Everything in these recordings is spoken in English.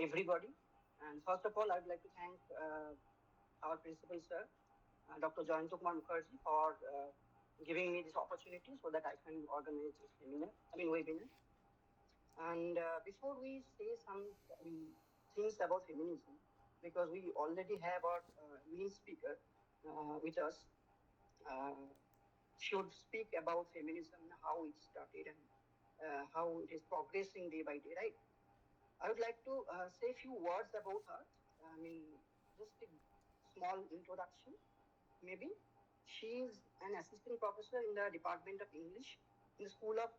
everybody. And first of all, I would like to thank our principal sir, Dr. Acharya Sukumar Mukherjee, for giving me this opportunity so that I can organize this webinar. And before we say some things about feminism, because we already have our main speaker with us, uh, should speak about feminism, how it started and how it is progressing day by day, right? I would like to say a few words about her. Just a small introduction, maybe. She is an assistant professor in the Department of English in the School of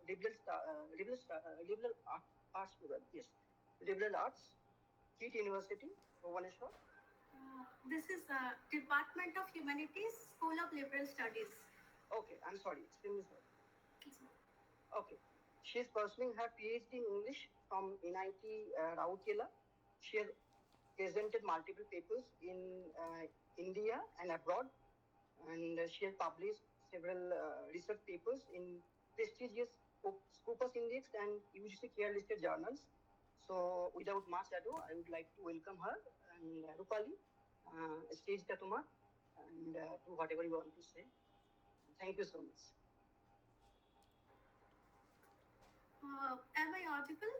Liberal Arts program. Yes, Liberal Arts, KIT University, Bhubaneswar. This is Department of Humanities, School of Liberal Studies. Okay, I'm sorry, extremely sorry. Okay. She is pursuing her PhD in English from NIT Rourkela. She has presented multiple papers in India and abroad, and she has published several research papers in prestigious Scopus Index and UGC care listed journals. So, without much ado, I would like to welcome her and Rupali, stage Tatuma, and do whatever you want to say. Thank you so much. Am I audible?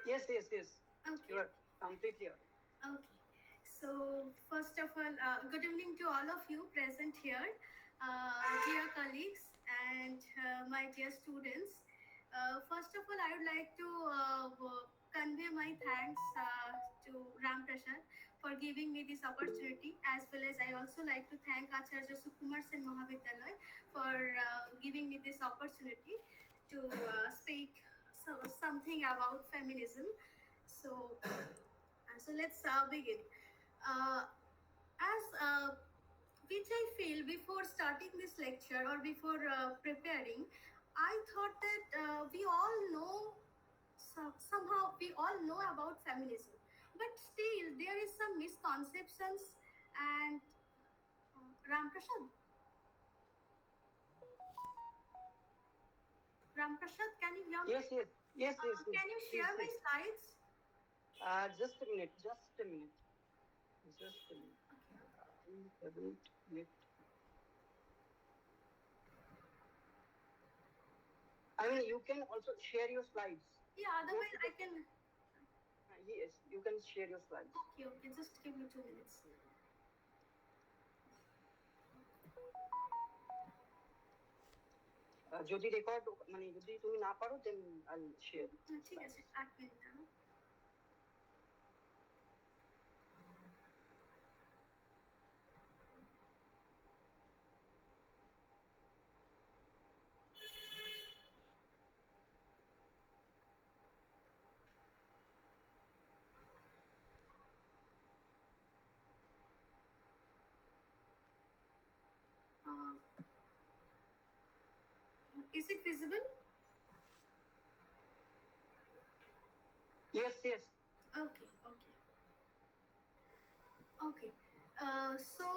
Yes. Okay. You are completely audible. Okay. So, first of all, good evening to all of you present here, dear colleagues and my dear students. First of all, I would like to convey my thanks to Ram Prasad for giving me this opportunity, as well as I also like to thank Acharya Sukumar Sen Mahavidyalya for giving me this opportunity to speak something about feminism. So, so let's begin. Uh, as which I feel before starting this lecture or before preparing, I thought that we all know somehow we all know about feminism, but still there is some misconceptions and Ram Prasad. Ram Prasad, can you hear me? Yes. Can you Please, share my please. slides? Just a minute. Just a minute. I haven't yet. You can also share your slides. Yeah, otherwise I can. Yes, you can share your slides. Okay, just give me 2 minutes. যদি record যদি তুমি না পারো then I share ঠিক আছে 8 minute দাঁড়াও Is it visible? Yes. Okay. So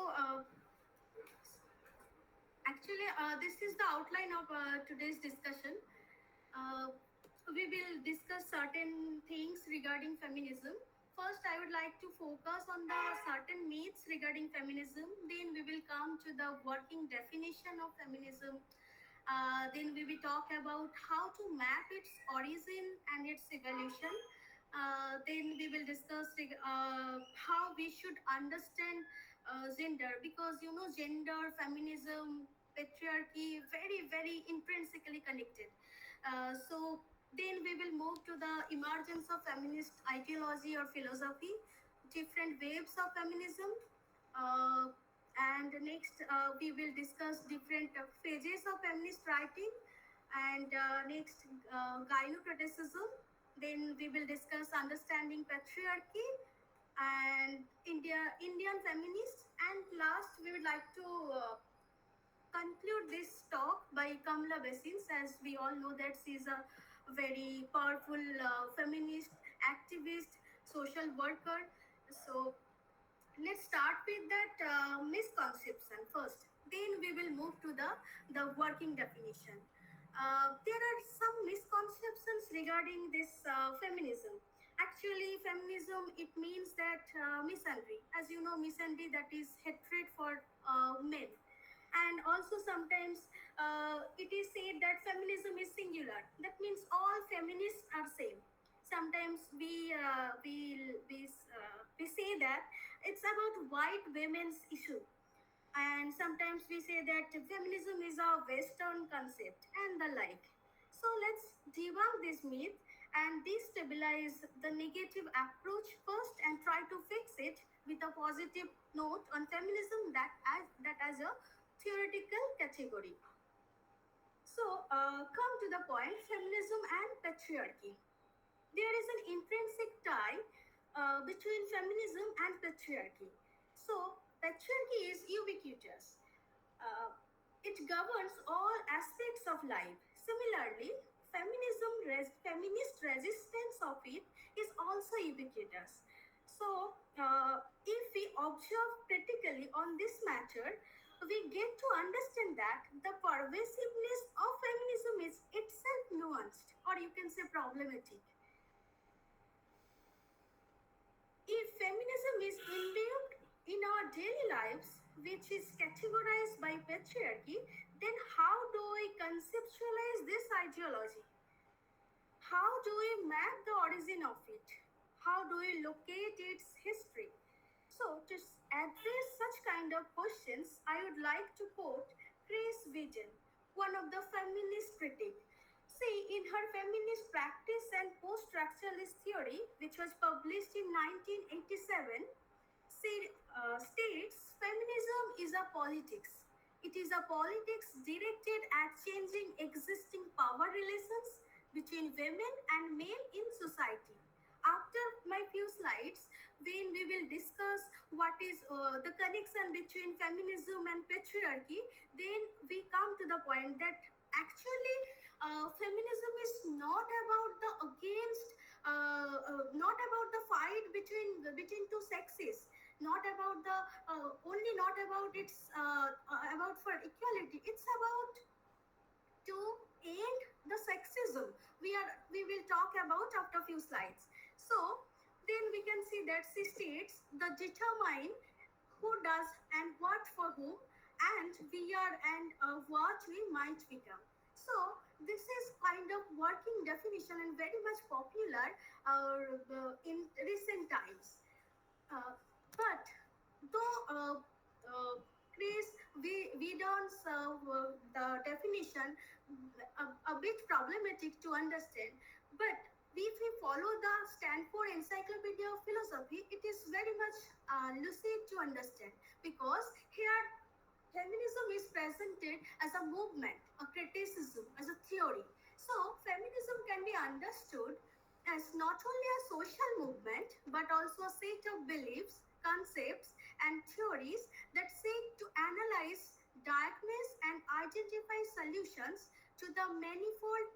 actually, this is the outline of today's discussion. We will discuss certain things regarding feminism. First, I would like to focus on the certain myths regarding feminism. Then we will come to the working definition of feminism. Then we will talk about how to map its origin and its evolution. Then we will discuss how we should understand gender, because gender, feminism, patriarchy, very very intrinsically connected. So then we will move to the emergence of feminist ideology or philosophy, different waves of feminism. And next, we will discuss different phases of feminist writing, and next, gynocriticism. Then we will discuss understanding patriarchy and Indian feminists, and last we would like to conclude this talk by Kamala Bessins, as we all know that she is a very powerful feminist, activist, social worker. So let's start with that misconception first. Then we will move to the working definition. there are some misconceptions regarding this feminism. Actually, feminism, it means that misandry. As you know, misandry, that is hatred for men. And also sometimes it is said that feminism is singular. That means all feminists are same. Sometimes we say that it's about white women's issue, and sometimes we say that feminism is a western concept and the like. So let's debunk this myth and destabilize the negative approach first and try to fix it with a positive note on feminism, that as a theoretical category. So come to the point, feminism and patriarchy. There is an intrinsic tie between feminism and patriarchy. So, patriarchy is ubiquitous. Uh, it governs all aspects of life. Similarly, feminist resistance of it is also ubiquitous. So, if we observe critically on this matter, we get to understand that the pervasiveness of feminism is itself nuanced, or you can say problematic. If feminism is imbued in our daily lives, which is categorized by patriarchy, then how do we conceptualize this ideology? How do we map the origin of it? How do we locate its history? So, to address such kind of questions, I would like to quote Chris Wigen, one of the feminist critics. See, in her Feminist Practice and Post-Structuralist Theory, which was published in 1987, she states feminism is a politics. It is a politics directed at changing existing power relations between women and men in society. After my few slides, when we will discuss what is the connection between feminism and patriarchy, then we come to the point that actually feminism is not about the against, not about the fight between two sexes, not about the only not about its about for equality. It's about to end the sexism. We will talk about after few slides. So then we can see that she states the determine who does and what for whom, and we are and what we might become. So this is kind of working definition and very much popular in recent times. But though Chris Whedon's the definition a bit problematic to understand, but if we follow the Stanford Encyclopedia of Philosophy, it is very much lucid to understand, because here feminism is presented as a movement, a criticism, as a theory. So, feminism can be understood as not only a social movement but also a set of beliefs, concepts, and theories that seek to analyze, diagnose, and identify solutions to the manifold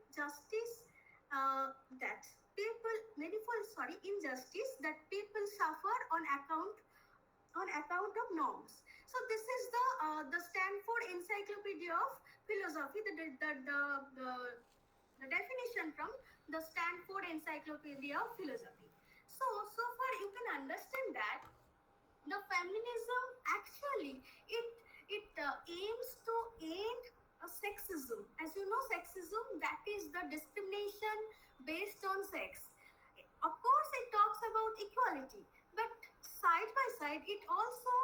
injustice that people suffer on account of norms. So this is the Stanford Encyclopedia of Philosophy, the definition from the Stanford Encyclopedia of Philosophy. So far you can understand that the feminism actually it aims to end sexism. As you know, sexism, that is the discrimination based on sex. Of course, it talks about equality, but side by side, it also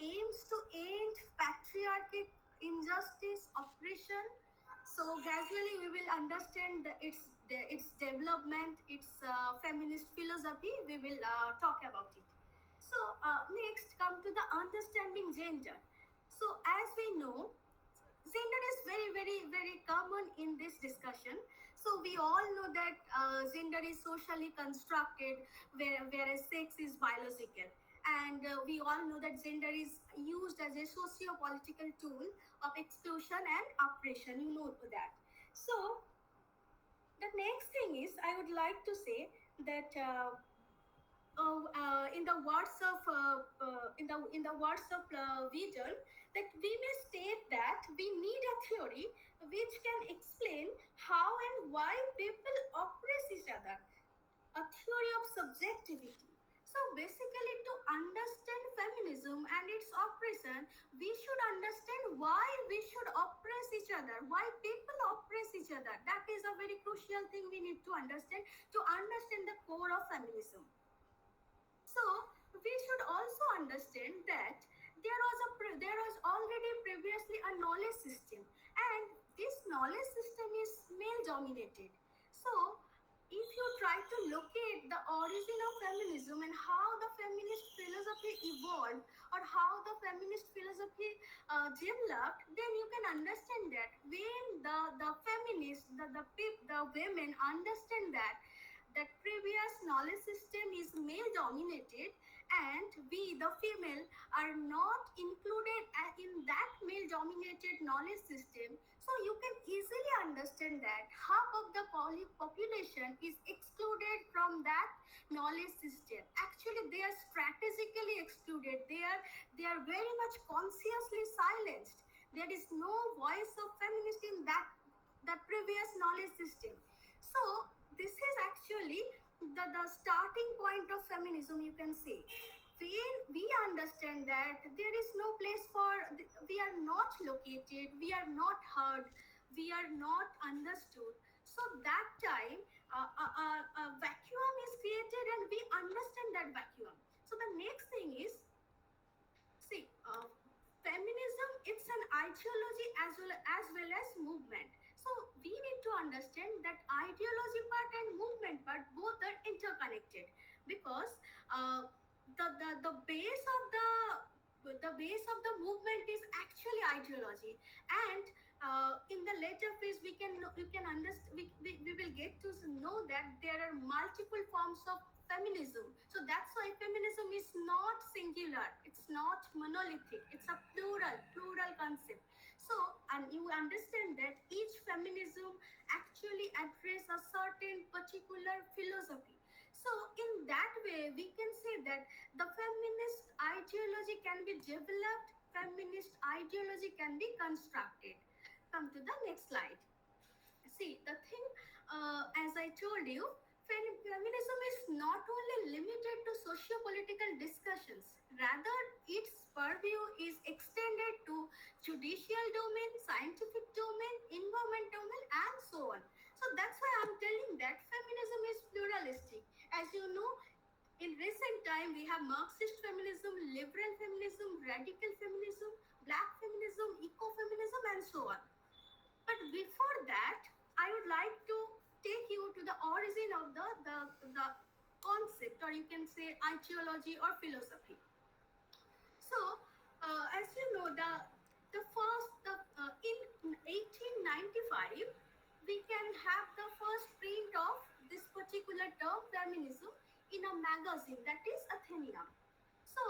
aims to end patriarchic injustice, oppression. So gradually, we will understand its development, its feminist philosophy. We will talk about it. So next, come to the understanding gender. So as we know, gender is very, very, very common in this discussion. So we all know that gender is socially constructed, whereas sex is biological. And we all know that gender is used as a socio-political tool of exclusion and oppression. You know that. So the next thing is, I would like to say that in the words of Vidal, that we may state that we need a theory which can explain how and why people oppress each other, a theory of subjectivity. So basically, to understand feminism and its oppression, we should understand why we should oppress each other, why people oppress each other. That is a very crucial thing we need to understand the core of feminism. So we should also understand that there was already previously a knowledge system, and this knowledge system is male dominated. So if you try to locate the origin of feminism and how the feminist philosophy evolved, or how the feminist philosophy developed, then you can understand that when the feminists, the women understand that previous knowledge system is male dominated, and we the female are not included in that male dominated knowledge system. So you can easily understand that half of the population is excluded from that knowledge system. Actually, they are strategically excluded. They are very much consciously silenced. There is no voice of feminist in that previous knowledge system. So this is actually the starting point of feminism, you can say. When we understand that there is no place for, we are not located, we are not heard, we are not understood. So that time a vacuum is created, and we understand that vacuum. So the next thing is, see, feminism, it's an ideology as well as movement. So we need to understand that ideology part and movement part both are interconnected, because uh, the base of the movement is actually ideology. And in the later phase, we can understand, we will get to know that there are multiple forms of feminism. So that's why feminism is not singular, it's not monolithic, it's a plural concept. So, and you understand that each feminism actually address a certain particular philosophy. So in that way, we can say that the feminist ideology can be developed, feminist ideology can be constructed. Come to the next slide. See, the thing, as I told you, feminism is not only limited to socio-political discussions, rather its purview is extended to judicial domain, scientific domain, environment domain, and so on. So that's why I'm telling that feminism is pluralistic. As you know, in recent time we have Marxist feminism, liberal feminism, radical feminism, black feminism, ecofeminism, and so on. But before that, I would like to take you to the origin of the concept, or you can say ideology or philosophy. So, as you know, the first the in 1895, we can have the first print of this particular term feminism in a magazine, that is Athenaeum. So,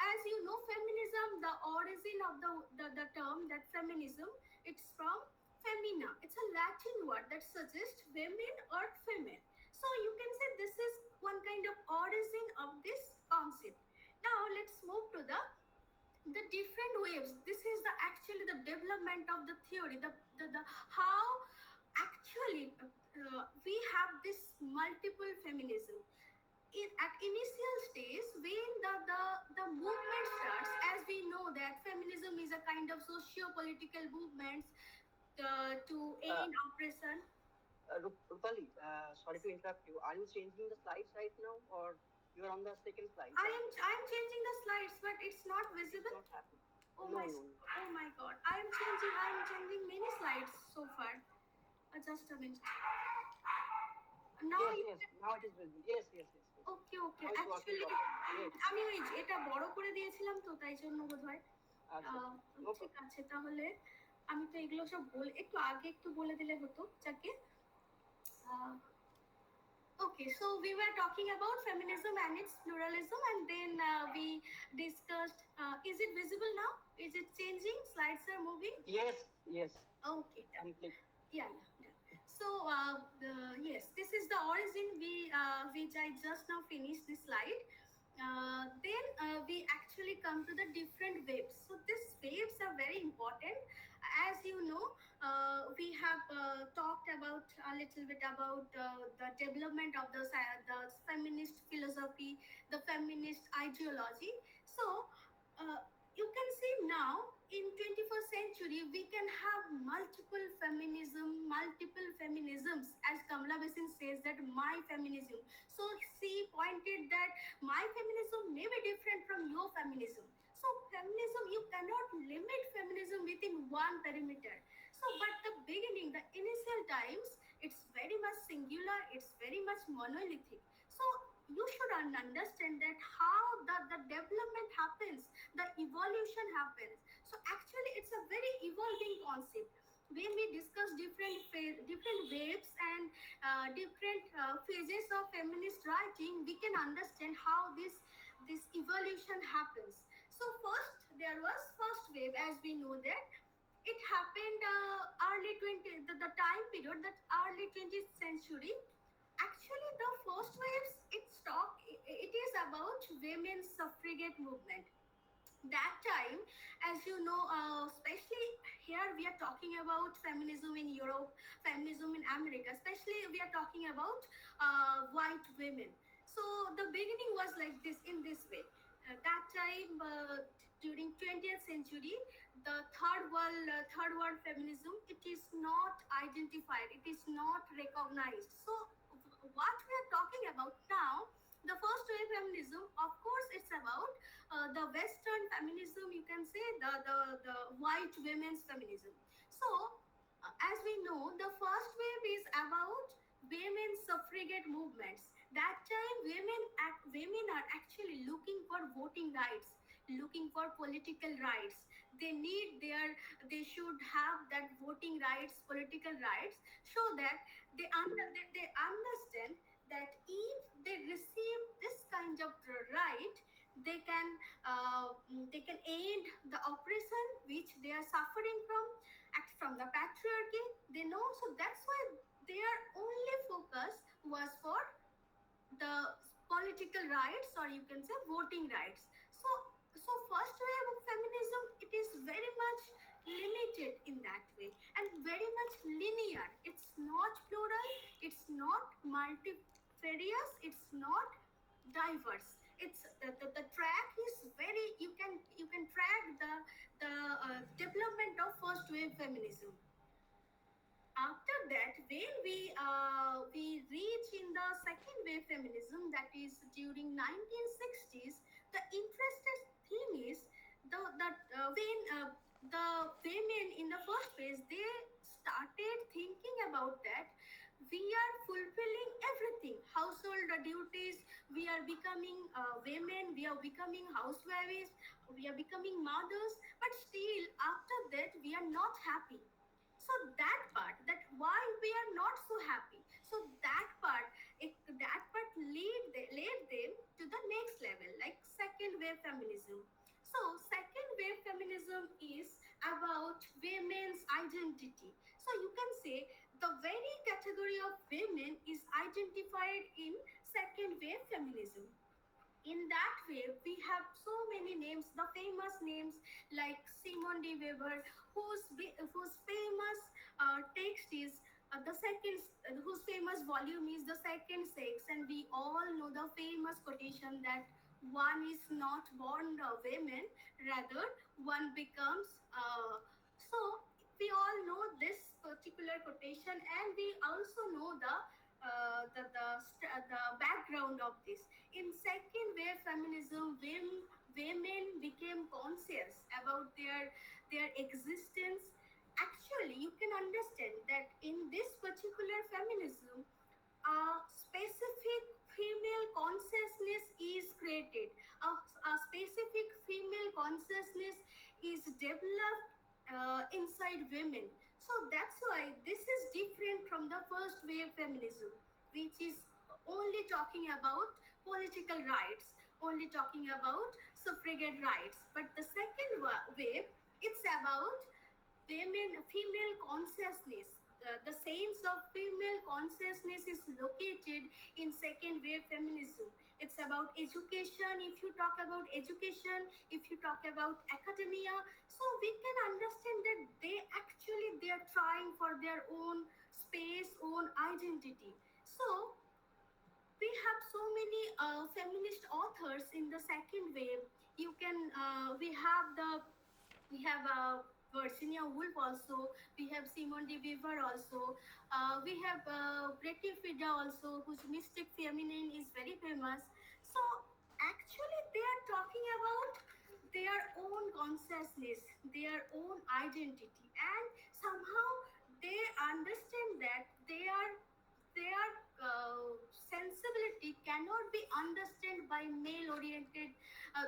as you know, feminism, the origin of the term that feminism, it's from femina. It's a Latin word that suggests women or female. So you can say this is one kind of origin of this concept. Now let's move to the different waves. This is the actually the development of the theory, the how actually we have this multiple feminism. At initial stage, when the movement starts, as we know that feminism is a kind of socio-political movement to Uh, end oppression. Rupali, sorry to interrupt you. Are you changing the slides right now, or you are on the second slide? I am changing the slides, but it's not It's visible. not happening. Oh No, my, no, no. oh my God! I am changing many slides so far. Just a minute. Now Yes, you yes. can. Now it is visible. Yes, yes, yes, yes. Okay okay, Now it's working actually properly. Great. আমি ওই এটা বড় করে দিয়েছিলাম, তো তাই জন্য বোধহয়। আচ্ছা, no ঠিক problem. আছে, তাহলে আমি তো এগুলো সব একটু আগে একটু বলে দিলে হতো যাকে। Okay, so we were talking about feminism and its pluralism, and then we discussed. Is it visible now? Is it changing? Slides are moving. Yes, yes. Okay, done. Complete. Yeah, yeah. So yes, this is the origin which I just now finished this slide. Then we actually come to the different waves. So these waves are very important. As you know, we have talked about a little bit about the development of the feminist philosophy, the feminist ideology. So you can see now in 21st century we can have multiple feminisms, as Kamala Basin says that my feminism. So she pointed that my feminism may be different from your feminism. So feminism, you cannot limit feminism within one perimeter. So but the beginning, the initial times, it's very much singular, it's very much monolithic. So you should understand that how the development happens, the evolution happens. So actually it's a very evolving concept. When we discuss different waves and different phases of feminist writing, we can understand how this evolution happens. So first there was first wave, as we know that it happened early 20, the time period, that early 20th century. Actually the first waves, it is about women's suffragette movement. That time, as you know, especially here we are talking about feminism in Europe, feminism in America, especially we are talking about white women. So the beginning was like this, in this way. That time, during 20th century, the third world feminism, it is not identified, it is not recognized. So what we are talking about now, the first wave feminism, of course it's about the Western feminism, you can say, the white women's feminism. So, as we know, the first wave is about women's suffragette movements. That time, women are actually looking for voting rights, looking for political rights. They need they should have that voting rights, political rights, so that they understand that if they receive this kind of right, they can they can end the oppression which they are suffering from, act from the patriarchy. They know, so that's why their only focus was for the political rights, or you can say voting rights. So first wave of feminism, it is very much limited in that way and very much linear. It's not plural, it's not multifarious, it's not diverse. It's the track is very, you can track the development of first wave feminism. After that, when we reach in the second wave feminism, that is during 1960s, the interesting thing is when the women in the first phase, they started thinking about that we are fulfilling everything, household duties, we are becoming women, we are becoming housewives, we are becoming mothers, but still after that we are not happy. So that part, that why we are not so happy, so that part, that part led them to the next level, like second wave feminism. So second wave feminism is about women's identity. So you can say the very category of women is identified in second wave feminism. In that way, we have so many names, the famous names like Simone de Weber, whose famous text is the second, whose famous volume is The Second Sex, and we all know the famous quotation that one is not born a woman, rather one becomes. So we all know this particular quotation, and we also know the background of this. In second wave feminism, women became conscious about their existence. Actually, you can understand that in this particular feminism, a specific female consciousness is created. A specific female consciousness is developed inside women. So that's why this is different from the first wave feminism, which is only talking about political rights, only talking about suffragette rights. But the second wave, it's about women, female consciousness. the sense of female consciousness is located in second wave feminism. It's about education. If you talk about education, if you talk about academia, so we can understand that they are trying for their own space, own identity. So we have so many feminist authors in the second wave. You can we have Virginia Woolf also. We have Simone de Beauvoir also. We have Betty Frida also, whose Mystic Feminine is very famous. So actually, they are talking about their own consciousness, their own identity, and somehow they understand that their sensibility cannot be understood by male oriented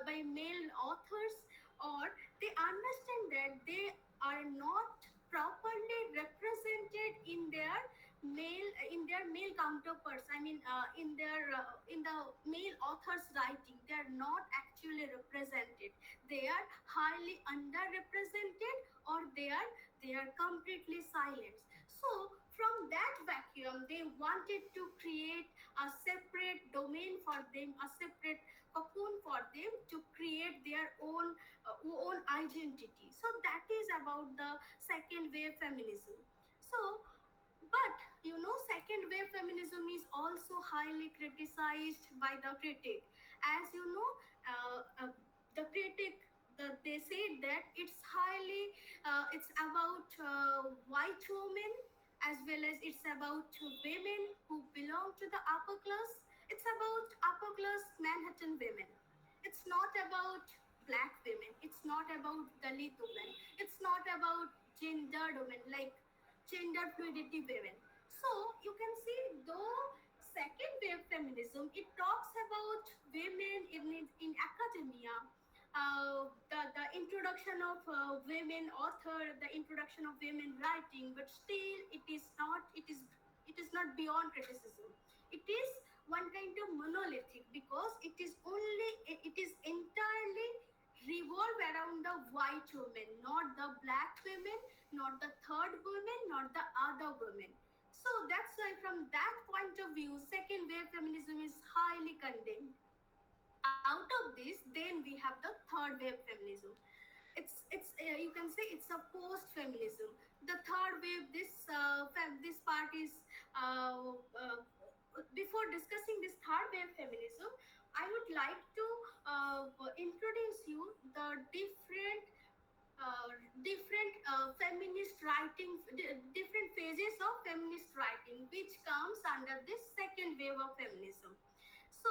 by male authors, or they understand that they are not properly represented in their male counterparts. I mean, in the male authors writing, they are not actually represented. They are highly underrepresented, or they are completely silenced. So from that vacuum, they wanted to create a separate domain for them, a separate cocoon for them to create their own identity. So that is about the second wave feminism. So, but you know, second wave feminism is also highly criticized by the critic. As you know, the critic, they said that it's about white women, as well as it's about women who belong to the upper class. It's about upper class Manhattan women. It's not about black women. It's not about Dalit women. It's not about gendered women, like gender fluidity women. So you can see, though second wave feminism, it talks about women in academia, the introduction of women author, the introduction of women writing, but still it is not beyond criticism. It is one kind of monolithic, because it is entirely revolve around the white women, not the black women, not the third women, not the other women. So that's why, from that point of view, second wave feminism is highly condemned. Out of this, then we have the third wave feminism. It's you can say it's a post feminism. The third wave, this part is before discussing this third wave feminism, I would like to introduce you the uh, feminist writing, different phases of feminist writing, which comes under this second wave of feminism. So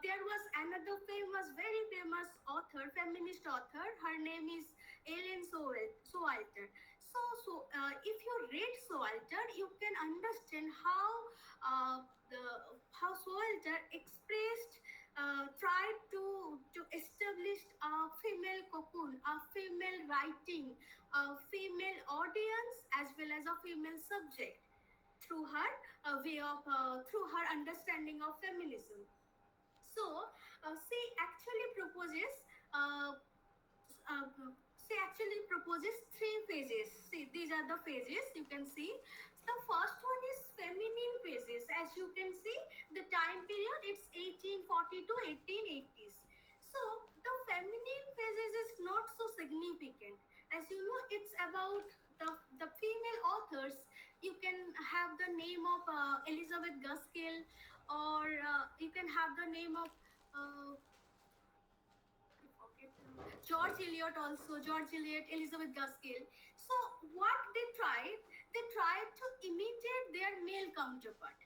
there was another very famous author, feminist author. Her name is Ellen Sowalter. If you read Sowalter, you can understand how Sowalter tried to establish a female cocoon, a female writing, a female audience, as well as a female subject through her through her understanding of feminism. So she actually proposes uh, uh, she actually proposes three phases. See, these are the phases you can see. The first one is feminine phases. As you can see, the time period, it's 1840 to 1880s. So the feminine phases is not so significant. As you know, it's about the female authors. You can have the name of Elizabeth Gaskell, or you can have the name of George Eliot also, George Eliot, Elizabeth Gaskell. So what they tried to imitate their male counterpart.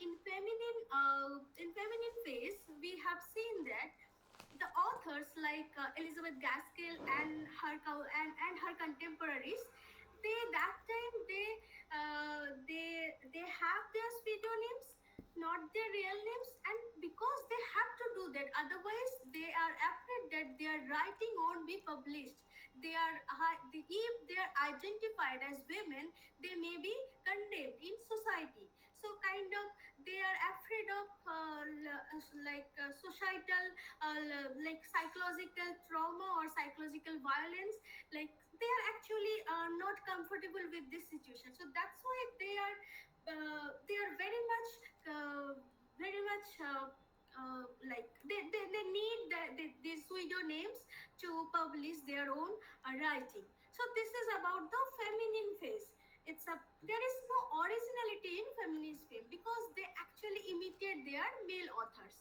In feminine phase, we have seen that the authors like Elizabeth Gaskell and and her contemporaries, they that time they have their pseudonyms, not their real names, and because they have to do that, otherwise they are afraid that their writing won't be published. If they are identified as women, they may be condemned in society. So kind of they are afraid of societal like psychological trauma or psychological violence. Like they are actually not comfortable with this situation. So that's why they are very much like they need these pseudo names to publish their own writing. So this is about the feminine phase. It's a There is no originality in feminist film because they actually imitate their male authors.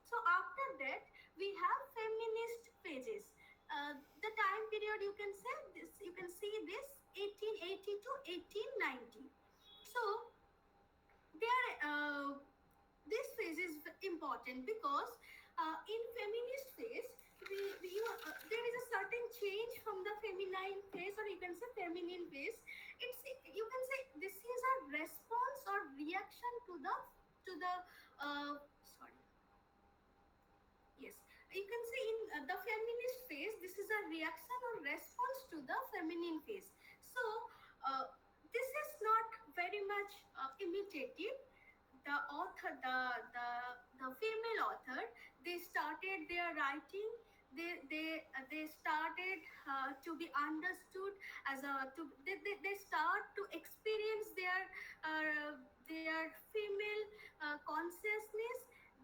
So after that we have feminist phases. The time period, you can say this, you can see this 1880 to 1890. So there this phase is important because in feminist phase there is a certain change from the feminine phase, or you can say feminine phase. It's You can say this is a response or reaction to the sorry yes, you can say in the feminist phase this is a reaction or response to the feminine phase. So uh, this is not very much imitative. The author, the female author, they started their writing. They started to be understood as a to they start to experience their female consciousness.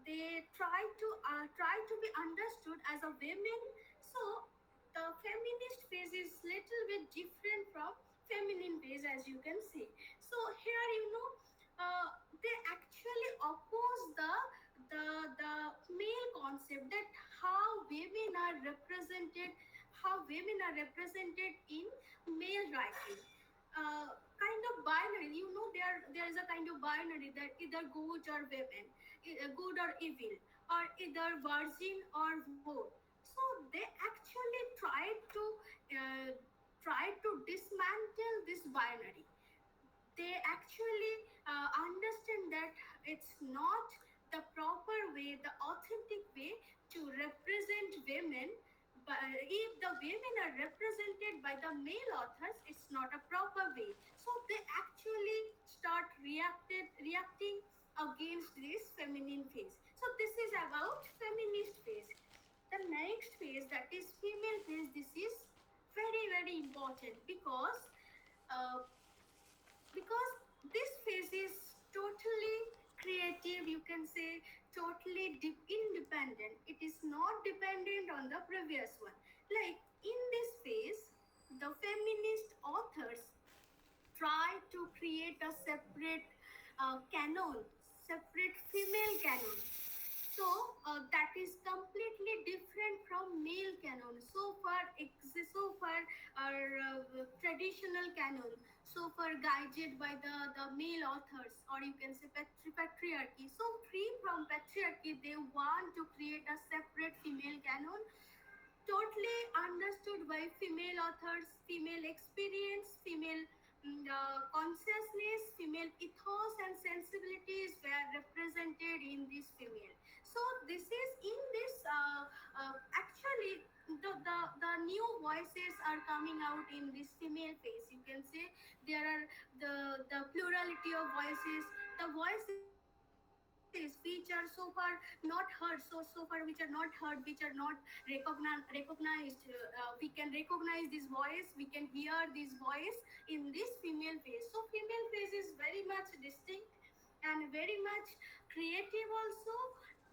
They try to be understood as a women. So the feminist phase is little bit different from feminine phase, as you can see. So here, they actually oppose the male concept that how women are represented, in male writing. Kind of binary, there is a kind of binary that either good or women, good or evil, or either virgin or vote. So they actually uh, tried to dismantle this binary. They actually understand that it's not the proper way, the authentic way to represent women. But if the women are represented by the male authors, it's not a proper way. So they actually start reacting against this feminine phase. So this is about feminist phase. The next phase, that is female phase, this is very important uh, because this phase is totally creative, you can say totally independent. It is not dependent on the previous one. Like in this phase, the feminist authors try to create a separate canon, separate female canon. So that is completely different from male canon. So far our traditional canon, so far guided by the male authors, or you can say patriarchy. So free from patriarchy, they want to create a separate female canon, totally understood by female authors. Female experience, female consciousness, female ethos and sensibilities were represented in this female. So this is in this actually the new voices are coming out in this female phase. You can say there are the plurality of voices, the voices which are so far not heard, so far which are not heard, which are not recognized. We can recognize this voice, we can hear this voice in this female phase. So female phase is very much distinct and very much creative also,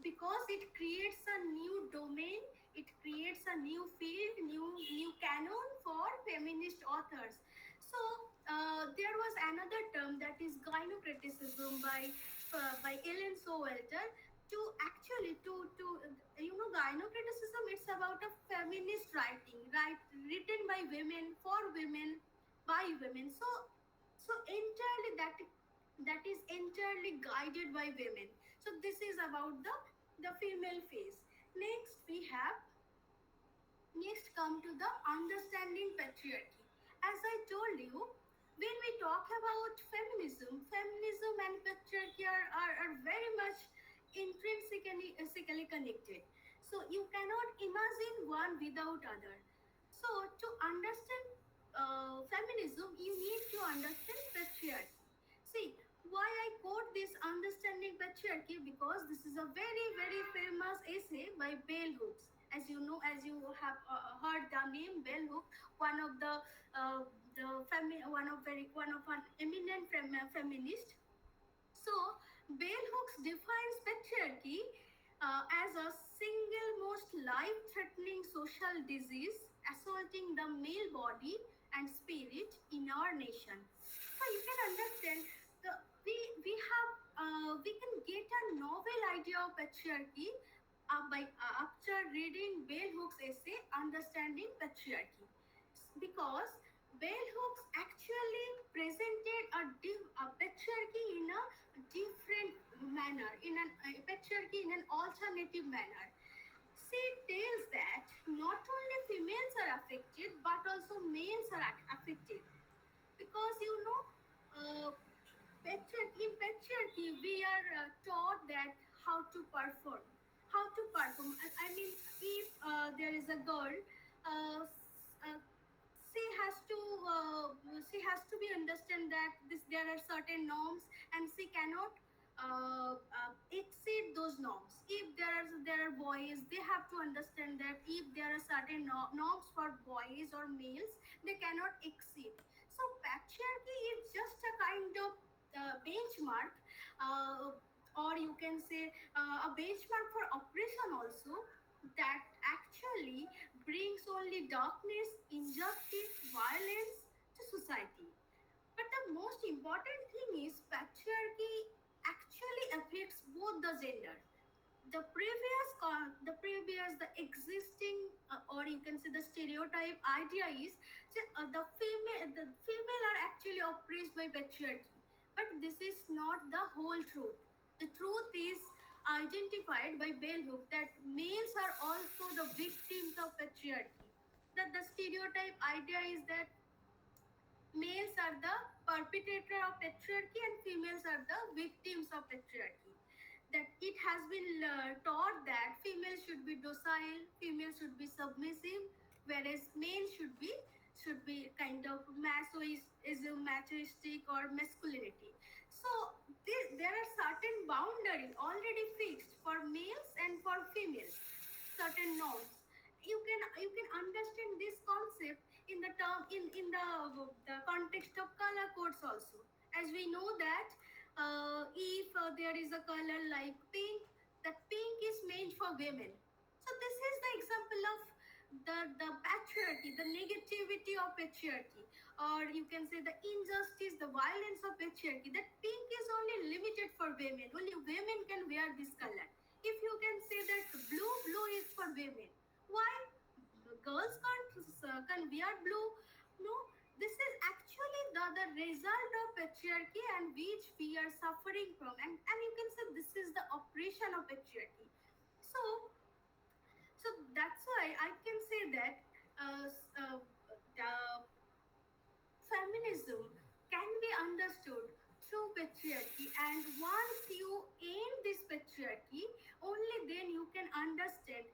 because it creates a new domain, it creates a new field, new canon for feminist authors. So there was another term, that is gynocriticism by Ellen Sowelter. To actually to gynocriticism, it's about a feminist writing, written by women, for women, by women. So entirely that is entirely guided by women. So this is about the female phase. Next come to the understanding patriarchy. As I told you, when we talk about feminism and patriarchy are very much intrinsically connected. So you cannot imagine one without other. So to understand feminism, you need to understand patriarchy. See, why I quote this understanding patriarchy, because this is a very famous essay by Bell Hooks. As you know, as you have heard the name bell hook, one of one of an eminent feminist. So, bell hooks defines patriarchy as a single most life-threatening social disease assaulting the male body and spirit in our nation. So you can understand the we can get a novel idea of patriarchy after reading Bell Hooks' essay "Understanding Patriarchy," because bell hooks actually presented a patriarchy in a different manner, in a patriarchy in an alternative manner. She tells that not only females are affected but also males are affected, because uh, in patriarchy we are taught that how to perform, I mean, if there is a girl, uh, uh, she has to she has to be understand that there are certain norms and she cannot exceed those norms. If there are boys, they have to understand that if there are certain norms for boys or males, they cannot exceed. So patriarchy is just a kind of benchmark, uh, or you can say a benchmark for oppression also, that actually brings only darkness, injustice, violence to society. But the most important thing is patriarchy actually affects both the gender. The existing, or you can say the stereotype idea is that the female are actually oppressed by patriarchy, but this is not the whole truth. The truth is identified by bell hook, that males are also the victims of patriarchy. That the stereotype idea is that males are the perpetrator of patriarchy and females are the victims of patriarchy. That it has been taught that females should be docile, females should be submissive, whereas men should be kind of machistic or masculinity. So there are certain boundaries already fixed for males and for females, certain norms. You can understand this concept in the term, in the context of color codes also. As we know that if there is a color like pink, that pink is meant for women. So this is the example of the patriarchy, the negativity of patriarchy, or you can say the injustice, the violence of patriarchy, that pink is only limited for women, only women can wear this color. If you can say that blue is for women, why girls can wear blue? No, this is actually the result of patriarchy, and which we are suffering from, and you can say this is the oppression of patriarchy. So that's why I can say that the feminism can be understood through patriarchy, and once you end this patriarchy, only then you can understand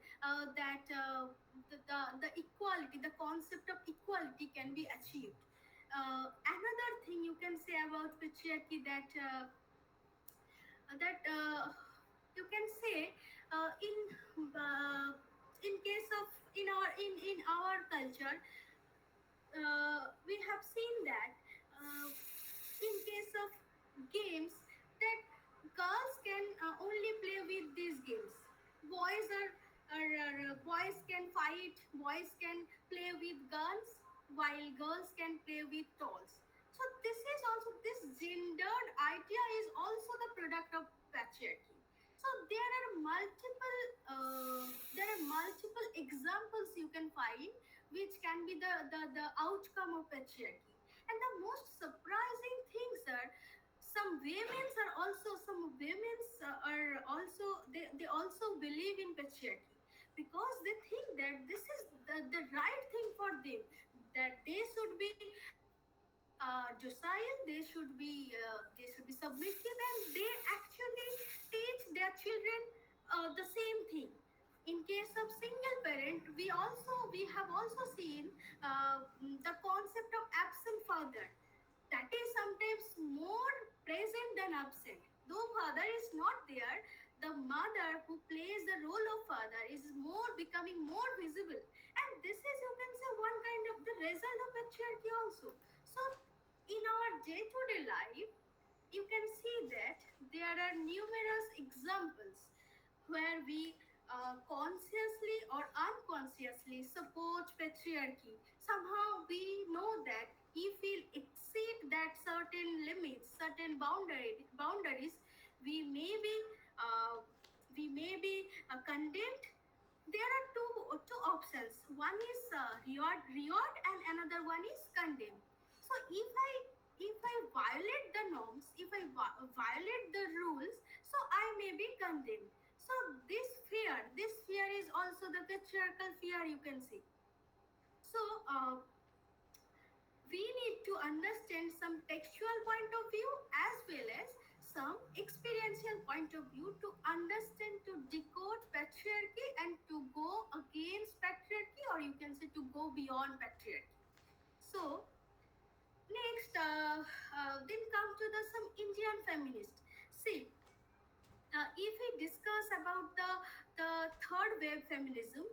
that the equality, the concept of equality can be achieved. Another thing you can say about patriarchy, that you can say in case of in our culture, we have seen that in case of games, that girls can only play with these games. Boys can fight, boys can play with guns, while girls can play with dolls. So this is also, this gendered idea is also the product of patriarchy. So there are multiple examples you can find which can be the outcome of patriarchy. And the most surprising things are some women's are also they also believe in patriarchy, because they think that this is the right thing for them, that they should be docile, they should be submissive, and they actually teach their children the same thing. In case of single parent, we have also seen the concept of absent father, that is sometimes more present than absent. Though father is not there, the mother who plays the role of father is more becoming more visible, and this is, you can say, one kind of the result of patriarchy also. So in our day-to-day life, you can see that there are numerous examples where we consciously or unconsciously support patriarchy. Somehow we know that if we exceed that certain limits, certain boundaries, we may be uh, condemned. There are two options. One is reward, and another one is condemn. So if I violate the norms, if I violate the rules, so I may be condemned. So this fear is also the patriarchal fear, you can see. So we need to understand some textual point of view as well as some experiential point of view to understand, to decode patriarchy and to go against patriarchy, or you can say to go beyond patriarchy. So next, then come to the some Indian feminist. See, if we discuss about the third wave feminism,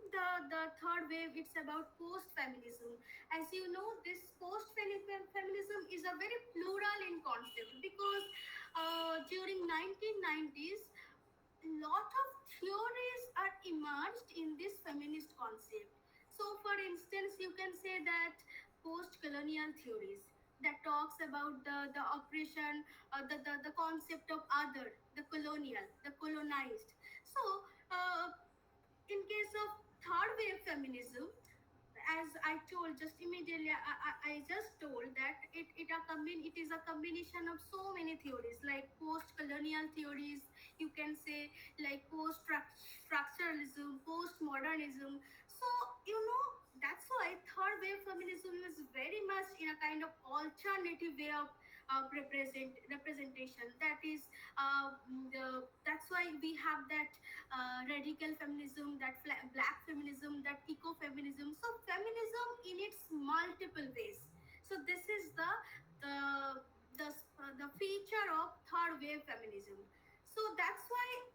the third wave, it's about post feminism. As you know, this post feminism is a very plural in concept, because during 1990s, lot of theories are emerged in this feminist concept. So for instance, you can say that post-colonial theories that talks about the oppression, the concept of other, the colonial, the colonized. So in case of third wave feminism, as I told just immediately, I just told that it is a combination of so many theories, like post-colonial theories, you can say, like post-structuralism, post-modernism. So you know, that's why third wave feminism is very much in a kind of alternative way of representation. That is, that's why we have that radical feminism, that black feminism, that ecofeminism. So feminism in its multiple ways. So this is the the feature of third wave feminism. So that's why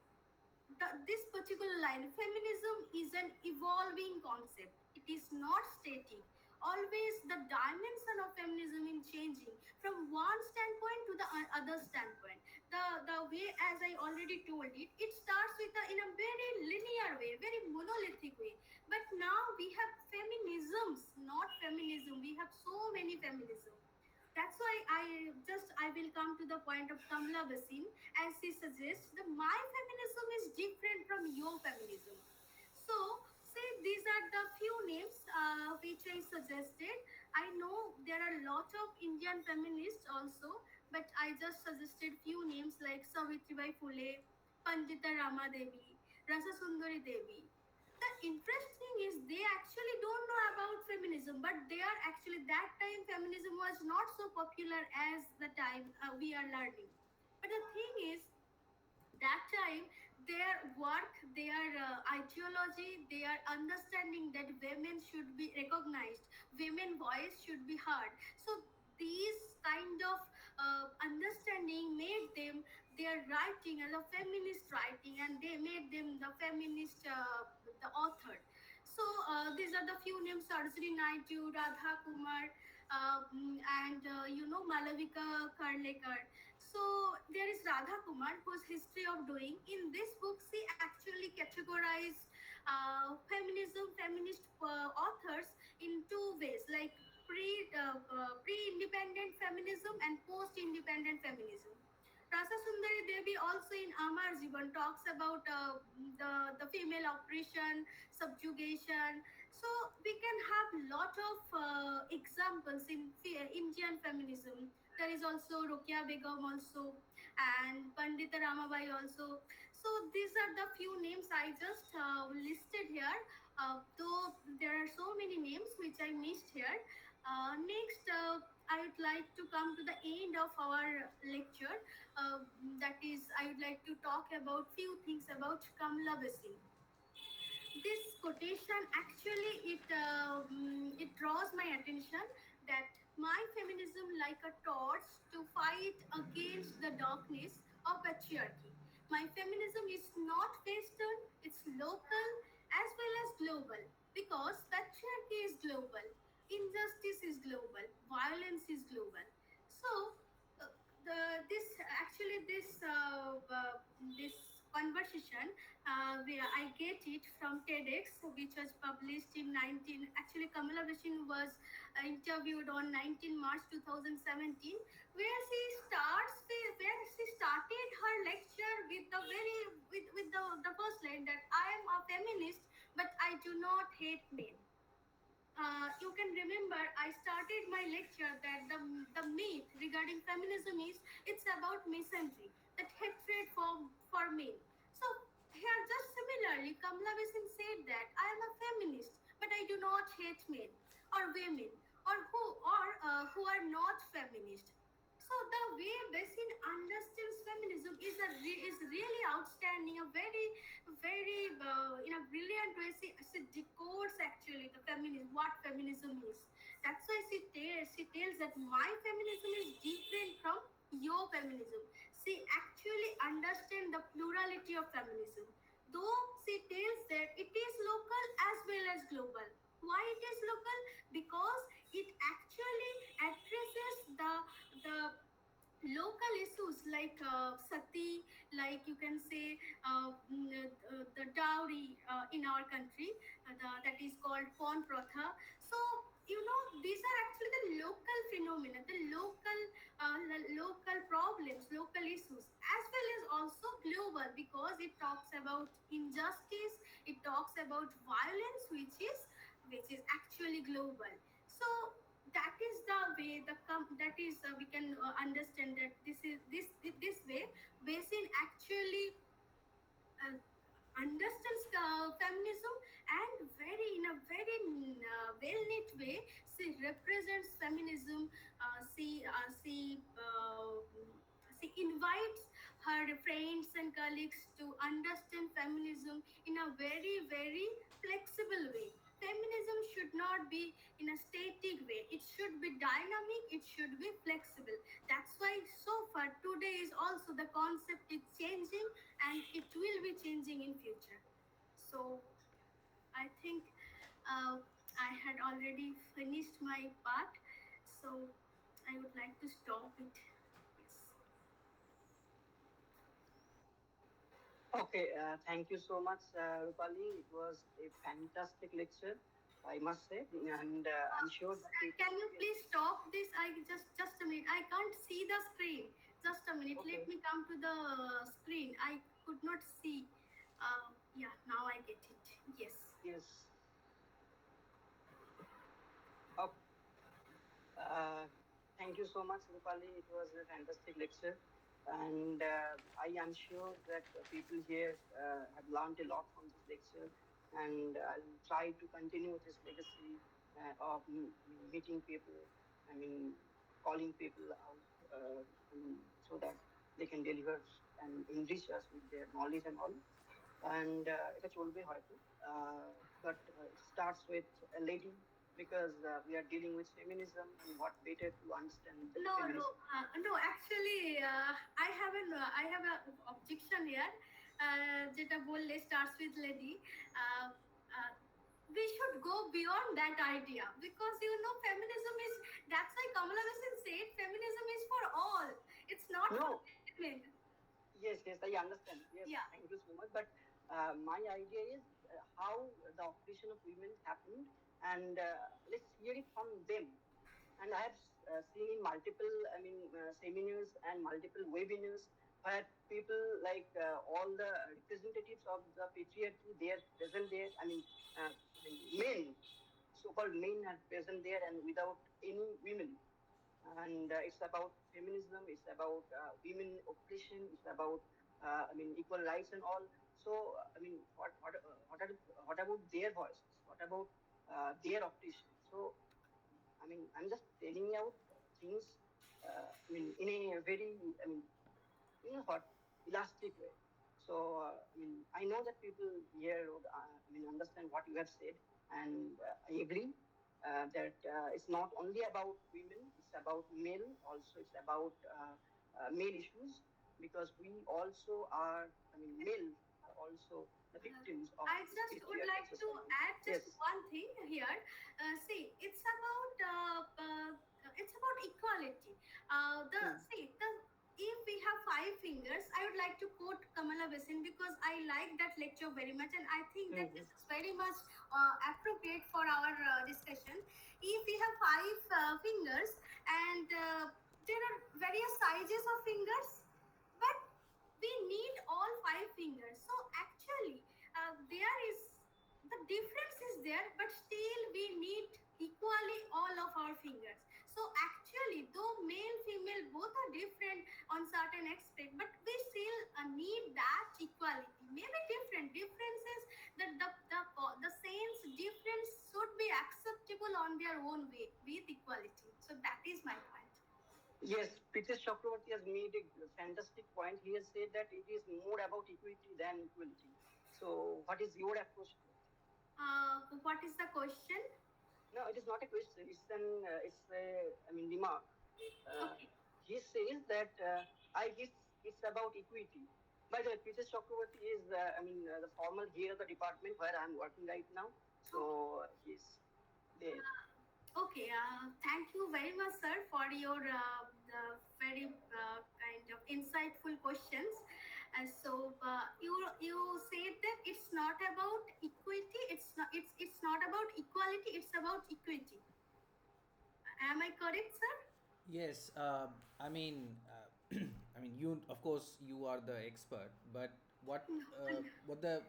this particular line, feminism is an evolving concept. It is not static. Always the dimension of feminism in changing from one standpoint to the other standpoint. The way, as I already told it, it starts with in a very linear way, very monolithic way. But now we have feminisms, not feminism. We have so many feminism. That's why I will come to the point of Kamla Basin, as she suggests the my feminism is different from your feminism. So say these are the few names which I suggested. I know there are a lot of Indian feminists also, but I just suggested few names like Savitribai Phule, Pandita Rama Devi, Rasa Sundari Devi. The interesting is they actually don't know about feminism, but they are actually, that time feminism was not so popular as the time we are learning. But the thing is, that time their work, their ideology, their understanding that women should be recognized, women voice should be heard. So these kind of understanding made them their writing as a feminist writing, and they made them the feminist the author. So these are the few names: Sarojini Naidu, Radha Kumar, and Malavika Karlekar. So there is Radha Kumar, whose history of doing. In this book, she actually categorized feminist authors in two ways, like pre-independent feminism and post-independent feminism. Rasa Sundari Devi also in Amar Jivan talks about the female oppression, subjugation. So we can have lot of examples in Indian feminism. There is also Rukia Begum also, and Pandita Ramabai also. So these are the few names I just listed here. Though there are so many names which I missed here. Next, I would like to come to the end of our lecture. Uh, that is, I would like to talk about few things about Kamla Basin. This quotation actually, it draws my attention that my feminism like a torch to fight against the darkness of patriarchy. My feminism is not Western, it's local as well as global, because patriarchy is global, injustice is global, violence is global. So, uh, this conversation, I get it from TEDx, which was published in 19. Actually, Kamala Bashir was interviewed on 19 March 2017, where she started her lecture with the the first line that I am a feminist, but I do not hate men. You can remember I started my lecture that the myth regarding feminism is it's about misandry, that hatred for men. So here, just similarly, Kamala Basin said that I am a feminist, but I do not hate men or women who are not feminist. So the way Basin understands feminism is really outstanding. A very in a brilliant way. She decodes actually the feminism, what feminism is. That's why she tells that my feminism is different from your feminism. She actually understands the plurality of feminism. Though she tells that it is local as well as global. Why it is local? Because it actually addresses the local issues like sati, like you can say the dowry in our country, that is called pawn protha. So these are actually the local phenomena, the local problems, local issues, as well as also global, because it talks about injustice, it talks about violence, which is actually global. So that is the way that is we can understand that this way Basin actually uh, understands feminism, and very in a very well knit way she represents feminism. She invites her friends and colleagues to understand feminism in a very flexible way. Feminism should not be in a static way, it should be dynamic, it should be flexible. That's why so far today is also the concept is changing, and it will be changing in future. So I think uh, I had already finished my part, so I would like to stop it. Yes. Okay, thank you so much, Rupali. It was a fantastic lecture, I must say, and I'm sure that Sir, people. can you Yes. please stop this? I just a minute. I can't see the screen. Just a minute. Let Okay. me come to the screen. I could not see. Yeah, now I get it. Yes. Yes. Okay. Uh, Thank you so much, Rupali. It was a fantastic lecture, and I am sure that people here have learned a lot from this lecture, and I'll try to continue this legacy of meeting people. I mean, calling people out, so that they can deliver and enrich us with their knowledge and all. And এটা চলবে হয়তো, but it starts with a lady, because we are dealing with feminism, and what better to understand the feminism. No. Actually, I have a objection here. যেটা বললে starts with lady. Uh, uh, we should go beyond that idea, because feminism is. That's why Kamala Hassan said feminism is for all. It's not for No, women. yes, yes, I understand. Yes, Yeah. thank you so much. But my idea is how the oppression of women happened, and let's hear it from them. And I have seen in multiple, I mean, seminars and multiple webinars where people like all the representatives of the patriarchy, they are present there. I mean, men, so-called men are present there, and without any women. And it's about feminism, it's about women oppression, it's about I mean, equal rights and all. So I mean, what about their voices, what about their oppression? So I mean, I'm just telling out things I mean, in a very, I mean, what, elastic way. So I mean, I know that people here would I mean, understand what you have said, and I agree that it's not only about women, it's about male also, it's about male issues. because we also are, I mean, male are also the victims of I this just would patriarchal like to society. add just Yes. one thing here. See, it's about equality. The Hmm. see the if we have five fingers, I would like to quote Kamala Basin because I like that lecture very much, and I think that Hmm. this is very much appropriate for our discussion. If we have five fingers and there are various sizes of fingers, but we need all five fingers. So actually, there is the difference is there, but still we need equally all of our fingers. So actually, though male female both are different on certain aspect, but we still need that equality. Maybe differences that the sense difference should be acceptable on their own way with equality. So that is my point. Yes, Pritesh Chakraborty has made a fantastic point. He has said that it is more about equity than equality. So, what is your approach to it? What is the question? No, it is not a question. It's a, I mean, remark. Uh, Okay. he says that I guess it's about equity. By the way, Pritesh Chakraborty is, the former head of the department where I'm working right now. Okay. So he's there. Okay, thank you very much, sir, for your the very kind of insightful questions. And so you said that it's not about equity. It's not about equality. It's about equity. Am I correct, sir? Yes, I mean, I mean, you of course you are the expert, but what the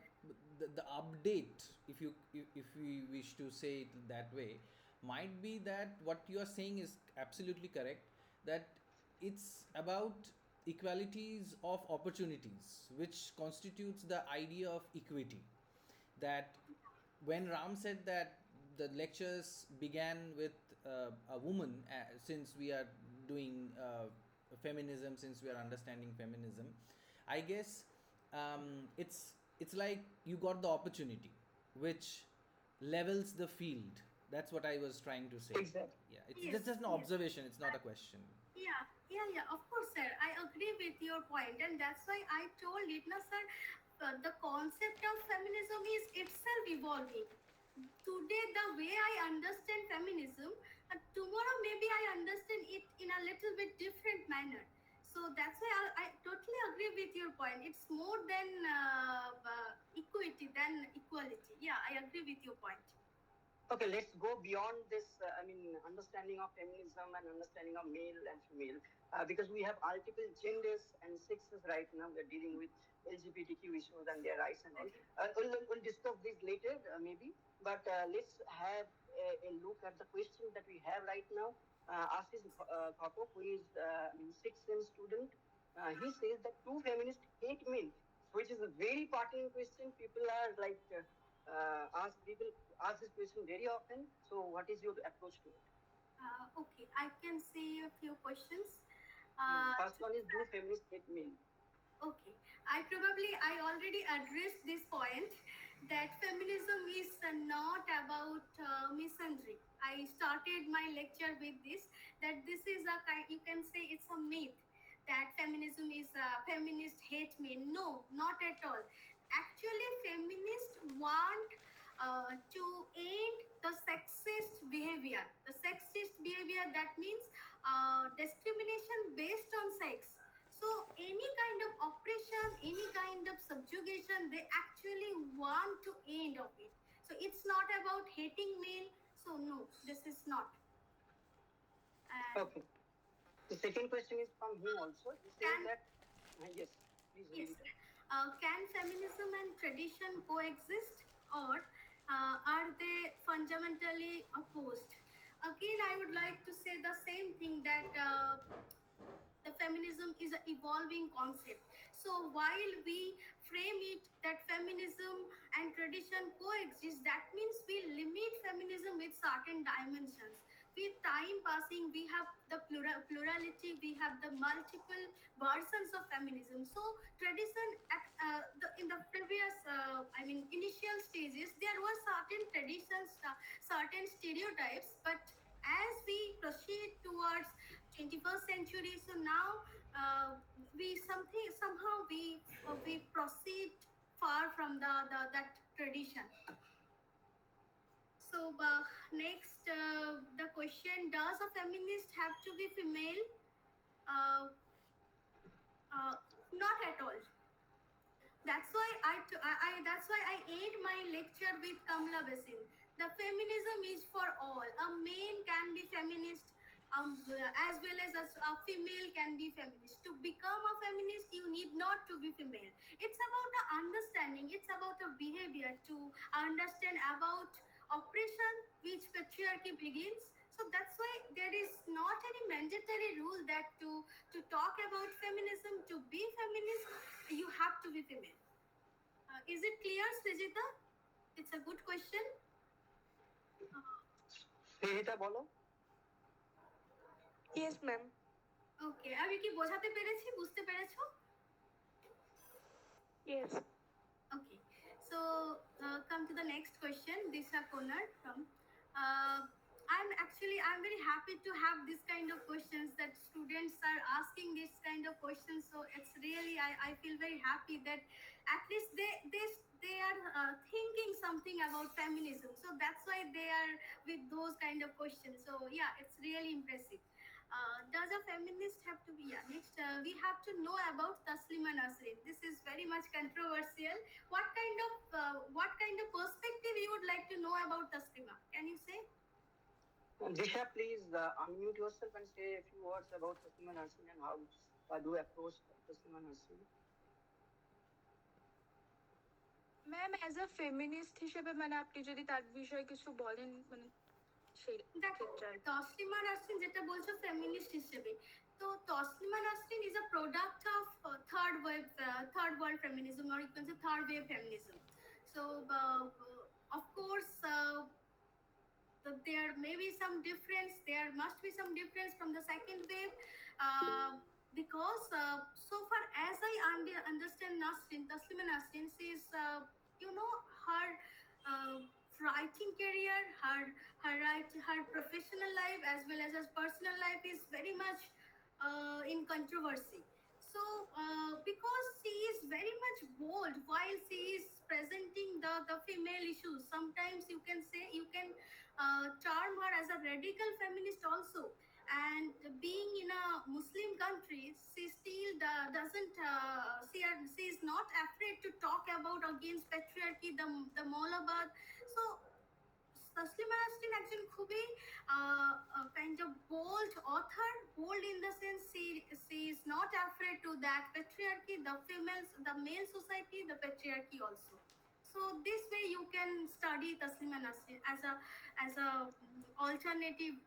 update, if we wish to say it that way, might be that what you are saying is absolutely correct. That it's about equalities of opportunities, which constitutes the idea of equity. That when Ram said that the lectures began with a woman, since we are doing feminism, since we are understanding feminism, I guess it's like you got the opportunity, which levels the field. That's what I was trying to say. Exactly. Yeah, it's Yes, just an yes. observation. It's not I, a question. yeah. Of course, sir. I agree with your point, and that's why I told it, no, sir. The concept of feminism is itself evolving. Today, the way I understand feminism, tomorrow maybe I understand it in a little bit different manner. So that's why I totally agree with your point. It's more than equity than equality. Yeah, I agree with your point. Okay, let's go beyond this. Understanding of feminism and understanding of male and female, because we have multiple genders and sexes right now. We're dealing with LGBTQ issues and their rights and all. Okay. We'll discuss this later, maybe. But let's have a look at the questions that we have right now. Ashish Thapar, who is sixth sem student, he says that two feminists hate men, which is a very pertinent question. People are like people ask this question very often. So, what is your approach to it? Okay, I can see a few questions. First one is, do feminists hate men? Okay, I already addressed this point that feminism is not about misandry. I started my lecture with this, that this is a kind, you can say it's a myth that feminism is feminist hate men. No, not at all. Actually, feminists want to end the sexist behavior. The sexist behavior, that means discrimination based on sex. So any kind of oppression, any kind of subjugation, they actually want to end of it. So it's not about hating men. So no, this is not. And Okay. The second question is from him also. He says can that, yes, please read yes, it out. can feminism and tradition coexist, or are they fundamentally opposed? Again, I would like to say the same thing that the feminism is an evolving concept. So while we frame it that feminism and tradition coexist, that means we limit feminism with certain dimensions. With time passing, we have the plurality, we have the multiple versions of feminism. So tradition at in the previous, initial stages, there were certain traditions, certain stereotypes, but as we proceed towards 21st century, so now we something somehow we proceed far from the that tradition. So next, the question: does a feminist have to be female? Uh, Not at all. That's why that's why I end my lecture with Kamla Basin. The feminism is for all. A man can be feminist, as well as a female can be feminist. To become a feminist, you need not to be female. It's about the understanding. It's about the behavior to understand about oppression, which patriarchy begins. So that's why there is not any mandatory rule that to talk about feminism, to be feminist, you have to be female. Is it clear, Srijita? It's a good question. Srijita বলো। Yes, ma'am. ওকে, আমি কি বোঝাতে পেরেছি, বুঝতে পেরেছো? Yes. Okay, so come to the next question. Disha Konar from. Uh, I'm very happy to have this kind of questions, that students are asking this kind of questions. So it's really, I feel very happy that at least they are thinking something about feminism. So that's why they are with those kind of questions. So yeah, it's really impressive. Does a feminist have to be? Yeah. Next, we have to know about Taslima Nasrin. This is very much controversial. What kind of perspective you would like to know about Taslima? Can you say? Disha, please unmute yourself and say a few words about Taslima Nasrin and how do you approach Taslima Nasrin? Ma'am as a feminist হিসেবে মানে আপনি যদি তার বিষয়ে কিছু বলেন মানে সেই দেখো, ক্ষেত্রে আর কি। তসলিমা নাসরিন যেটা বলছো ফেমিনিস্ট হিসেবে, তো Taslima Nasrin is a product of third world feminism, or you can say third wave feminism. So of course, there may be some difference, there must be some difference from the second wave, because so far as I understand Nasrin, Taslima Nasrin, she is her uh, writing career, her professional life as well as her personal life is very much in controversy. So because she is very much bold while she is presenting the female issues, sometimes you can say, you can term her as a radical feminist also. And being in a Muslim country, she still doesn't she is not afraid to talk about against patriarchy, the Maulabad. So Taslima Nasrin একজন খুবই kind of bold author. Bold in the sense she is not afraid to that patriarchy, the male society, the patriarchy also. So this way you can study Taslima Nasrin as a alternative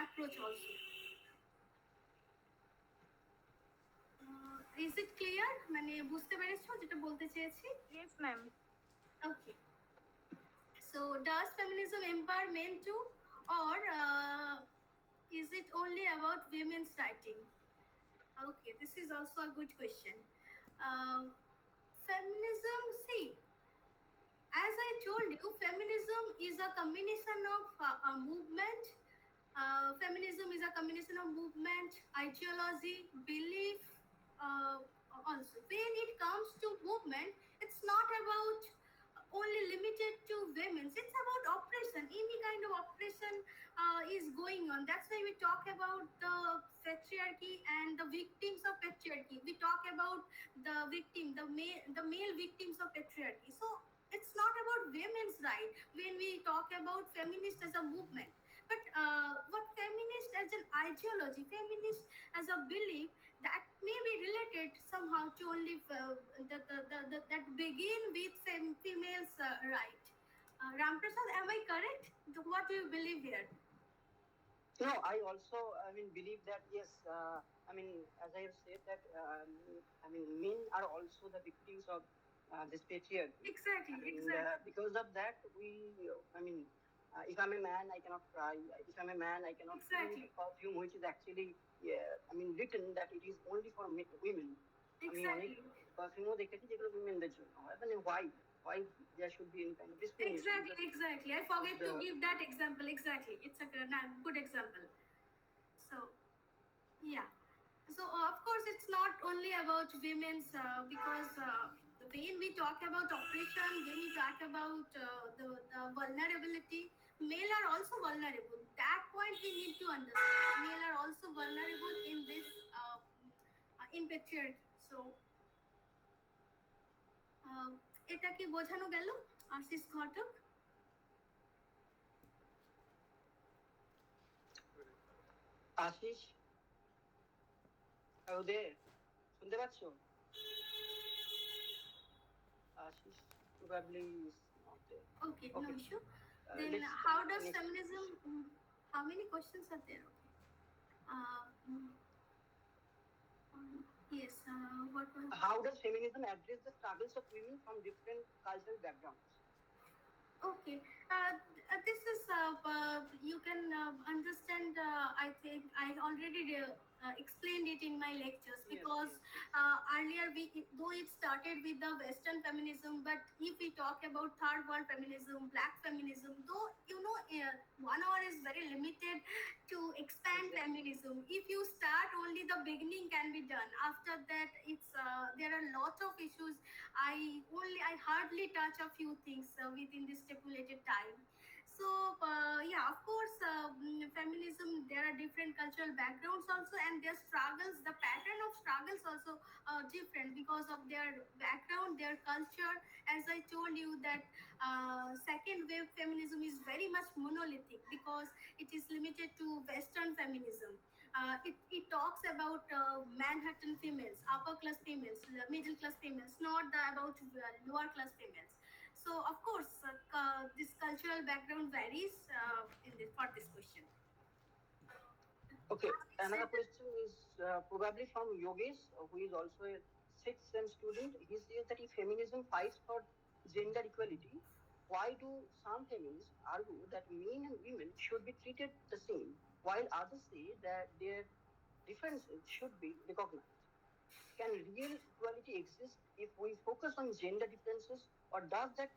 approach also. Is it clear? মানে বুঝতে পেরেছো যেটা বলতে চেয়েছি? Yes ma'am. Okay. So does feminism empower men too, or is it only about women's writing? Okay, this is also a good question. Feminism, see, as I told you, feminism is a combination of a movement. Feminism is a combination of movement, ideology, belief. Also, when it comes to movement, it's not about only limited to women. It's about oppression. Any kind of oppression is going on. That's why we talk about the patriarchy and the victims of patriarchy. We talk about the male victims of patriarchy. So it's not about women's right when we talk about feminist as a movement. But what feminist as an ideology, feminist as a belief, that may be related somehow to only that begin with females' right. Ram Prasad, am I correct? What do you believe here? No, I also, believe that yes. As I have said that, men are also the victims of this patriarchy. Exactly. Because of that, if I'm a man, I cannot cry. If I'm a man, I cannot Exactly. use perfume, which is actually, written that it is only for women. Exactly. পারফিউমও দেখেছি যেগুলো উইমেনদের জন্য হয়, মানে why there should be any kind of discrimination. Exactly. I forget to give that example. Exactly. It's a good example. So, yeah. So of course it's not only about women's because when we talk about oppression, when we talk about the vulnerability, male are also vulnerable. That point we need to understand. Male are also vulnerable in this in patriarchy. So uh, এটা কি বোঝানো গেল আশিস ঘটক? Ashis, are you there? শুনতে পাচ্ছ? Ashish probably is not there. Okay, no Okay. issue. Then Let's how start does next feminism? question. How many questions are there? Okay. Mm, yes. What was? How does feminism address the struggles of women from different cultural backgrounds? Okay, this is you can understand. I think I already explained it in my lectures Yes, because yes, yes. earlier we though it started with the Western feminism, but if we talk about third world feminism, black feminism, though you know 1 hour is very limited to expand Exactly. feminism. If you start only the beginning can be done. After that, it's there are a lot of issues. I hardly touch a few things within this stipulated time. So yeah, of course, feminism. There are different cultural backgrounds also, and their struggles. The pattern of struggles also different because of their background, their culture. As I told you that second wave feminism is very much monolithic because it is limited to Western feminism. It talks about Manhattan females, upper class females, middle class females, not about lower class females. So of course, this cultural background varies for this question. Okay. As I Another said, question is probably from Yogesh, who is also a sixth sem student. He says that if feminism fights for gender equality, why do some feminists argue that men and women should be treated the same, while others say that their differences should be recognized? Can real equality exist if we focus on gender differences, or does that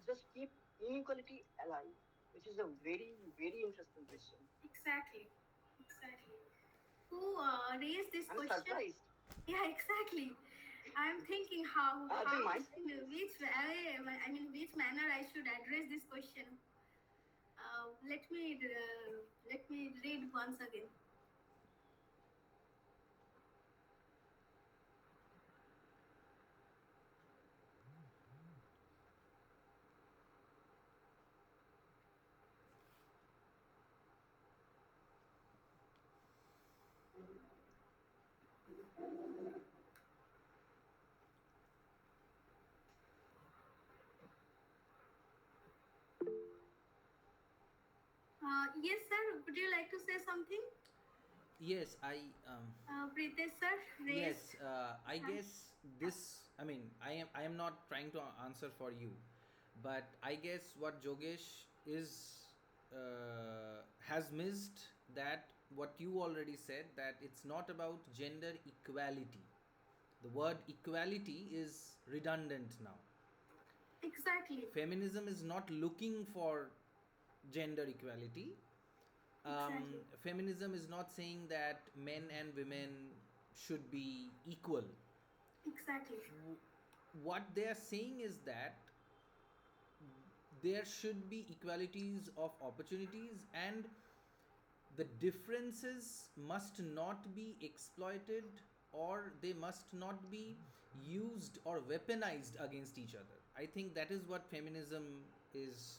just keep inequality alive? Which is a very, very interesting question. exactly, exactly. Who raised this I'm question? surprised. Yeah, exactly. I'm thinking how Even myself in is. which way, I mean which manner I should address this question. Let me read once again. Yes, sir. Would you like to say something? Yes, Pritesh, sir, raised. yes, I guess this. I mean, I am not trying to answer for you, but I guess what Jogesh is has missed that what you already said, that it's not about gender equality. The word equality is redundant now. Exactly. Feminism is not looking for gender equality. Exactly. Feminism is not saying that men and women should be equal. Exactly. What they are saying is that there should be equalities of opportunities, and the differences must not be exploited, or they must not be used or weaponized against each other. I think that is what feminism is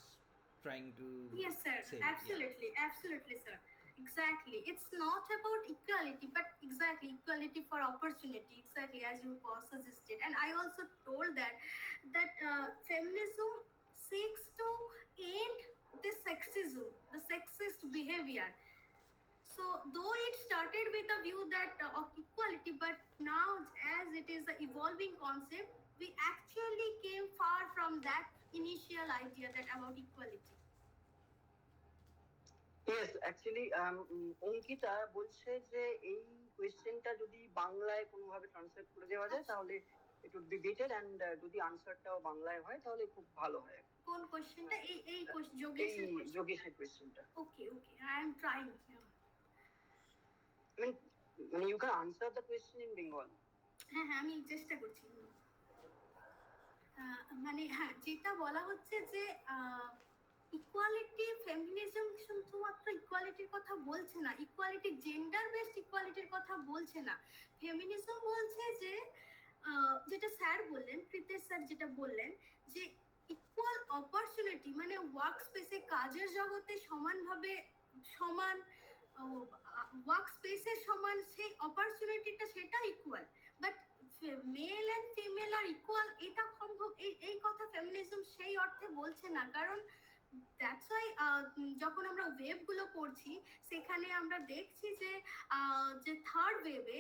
trying to Yes, sir. say. Yeah. Absolutely. Absolutely, sir. Exactly. It's not about equality, but exactly equality for opportunity. Exactly as you suggested, and I also told that feminism seeks to end the sexism, the sexist behavior. So, though it started with a view that of equality, but now as it is an evolving concept, we actually came far from that initial idea that about equality. Yes, actually, Ankita বলছে যে এই কোয়েশ্চেনটা যদি বাংলায় কোনোভাবে translate করে দেওয়া যায় তাহলে it would be better, and যদি আনসারটাও বাংলায় হয় তাহলে খুব ভালো হয়। কোন কোশ্চেনটা? এই এই যোগেশের কোশ্চেন। যোগেশের কোয়েশ্চেনটা। Okay, okay, I am trying. I mean, you can answer the question in Bengali. হ্যাঁ হ্যাঁ, আমি চেষ্টা করছি। মানে হ্যাঁ, যেটা বলা হচ্ছে যে ইকুয়ালিটি, ফেমিনিজম শুধুমাত্র ইকুয়ালিটির কথা বলছে না, ইকুয়ালিটি জেন্ডার বেসড ইকুয়ালিটির কথা বলছে না। ফেমিনিজম বলছে যে যেটা স্যার বললেন, প্রীতেশ স্যার যেটা বললেন, যে ইকুয়াল অপরচুনিটি, মানে ওয়ার্ক স্পেসে, কাজের জগতে সমানভাবে সমান, ওয়ার্ক স্পেসের সমান সেই অপরচুনিটিটা, সেটা equal. But male and female আর ইকুয়াল, এটা সম্ভব, এই কথা ফেমিনিজম সেই অর্থে বলছে না। কারণ দ্যাটস ওয়াই যখন আমরা ওয়েবগুলো পড়ছি, সেখানে আমরা দেখছি যে যে থার্ড ওয়েবে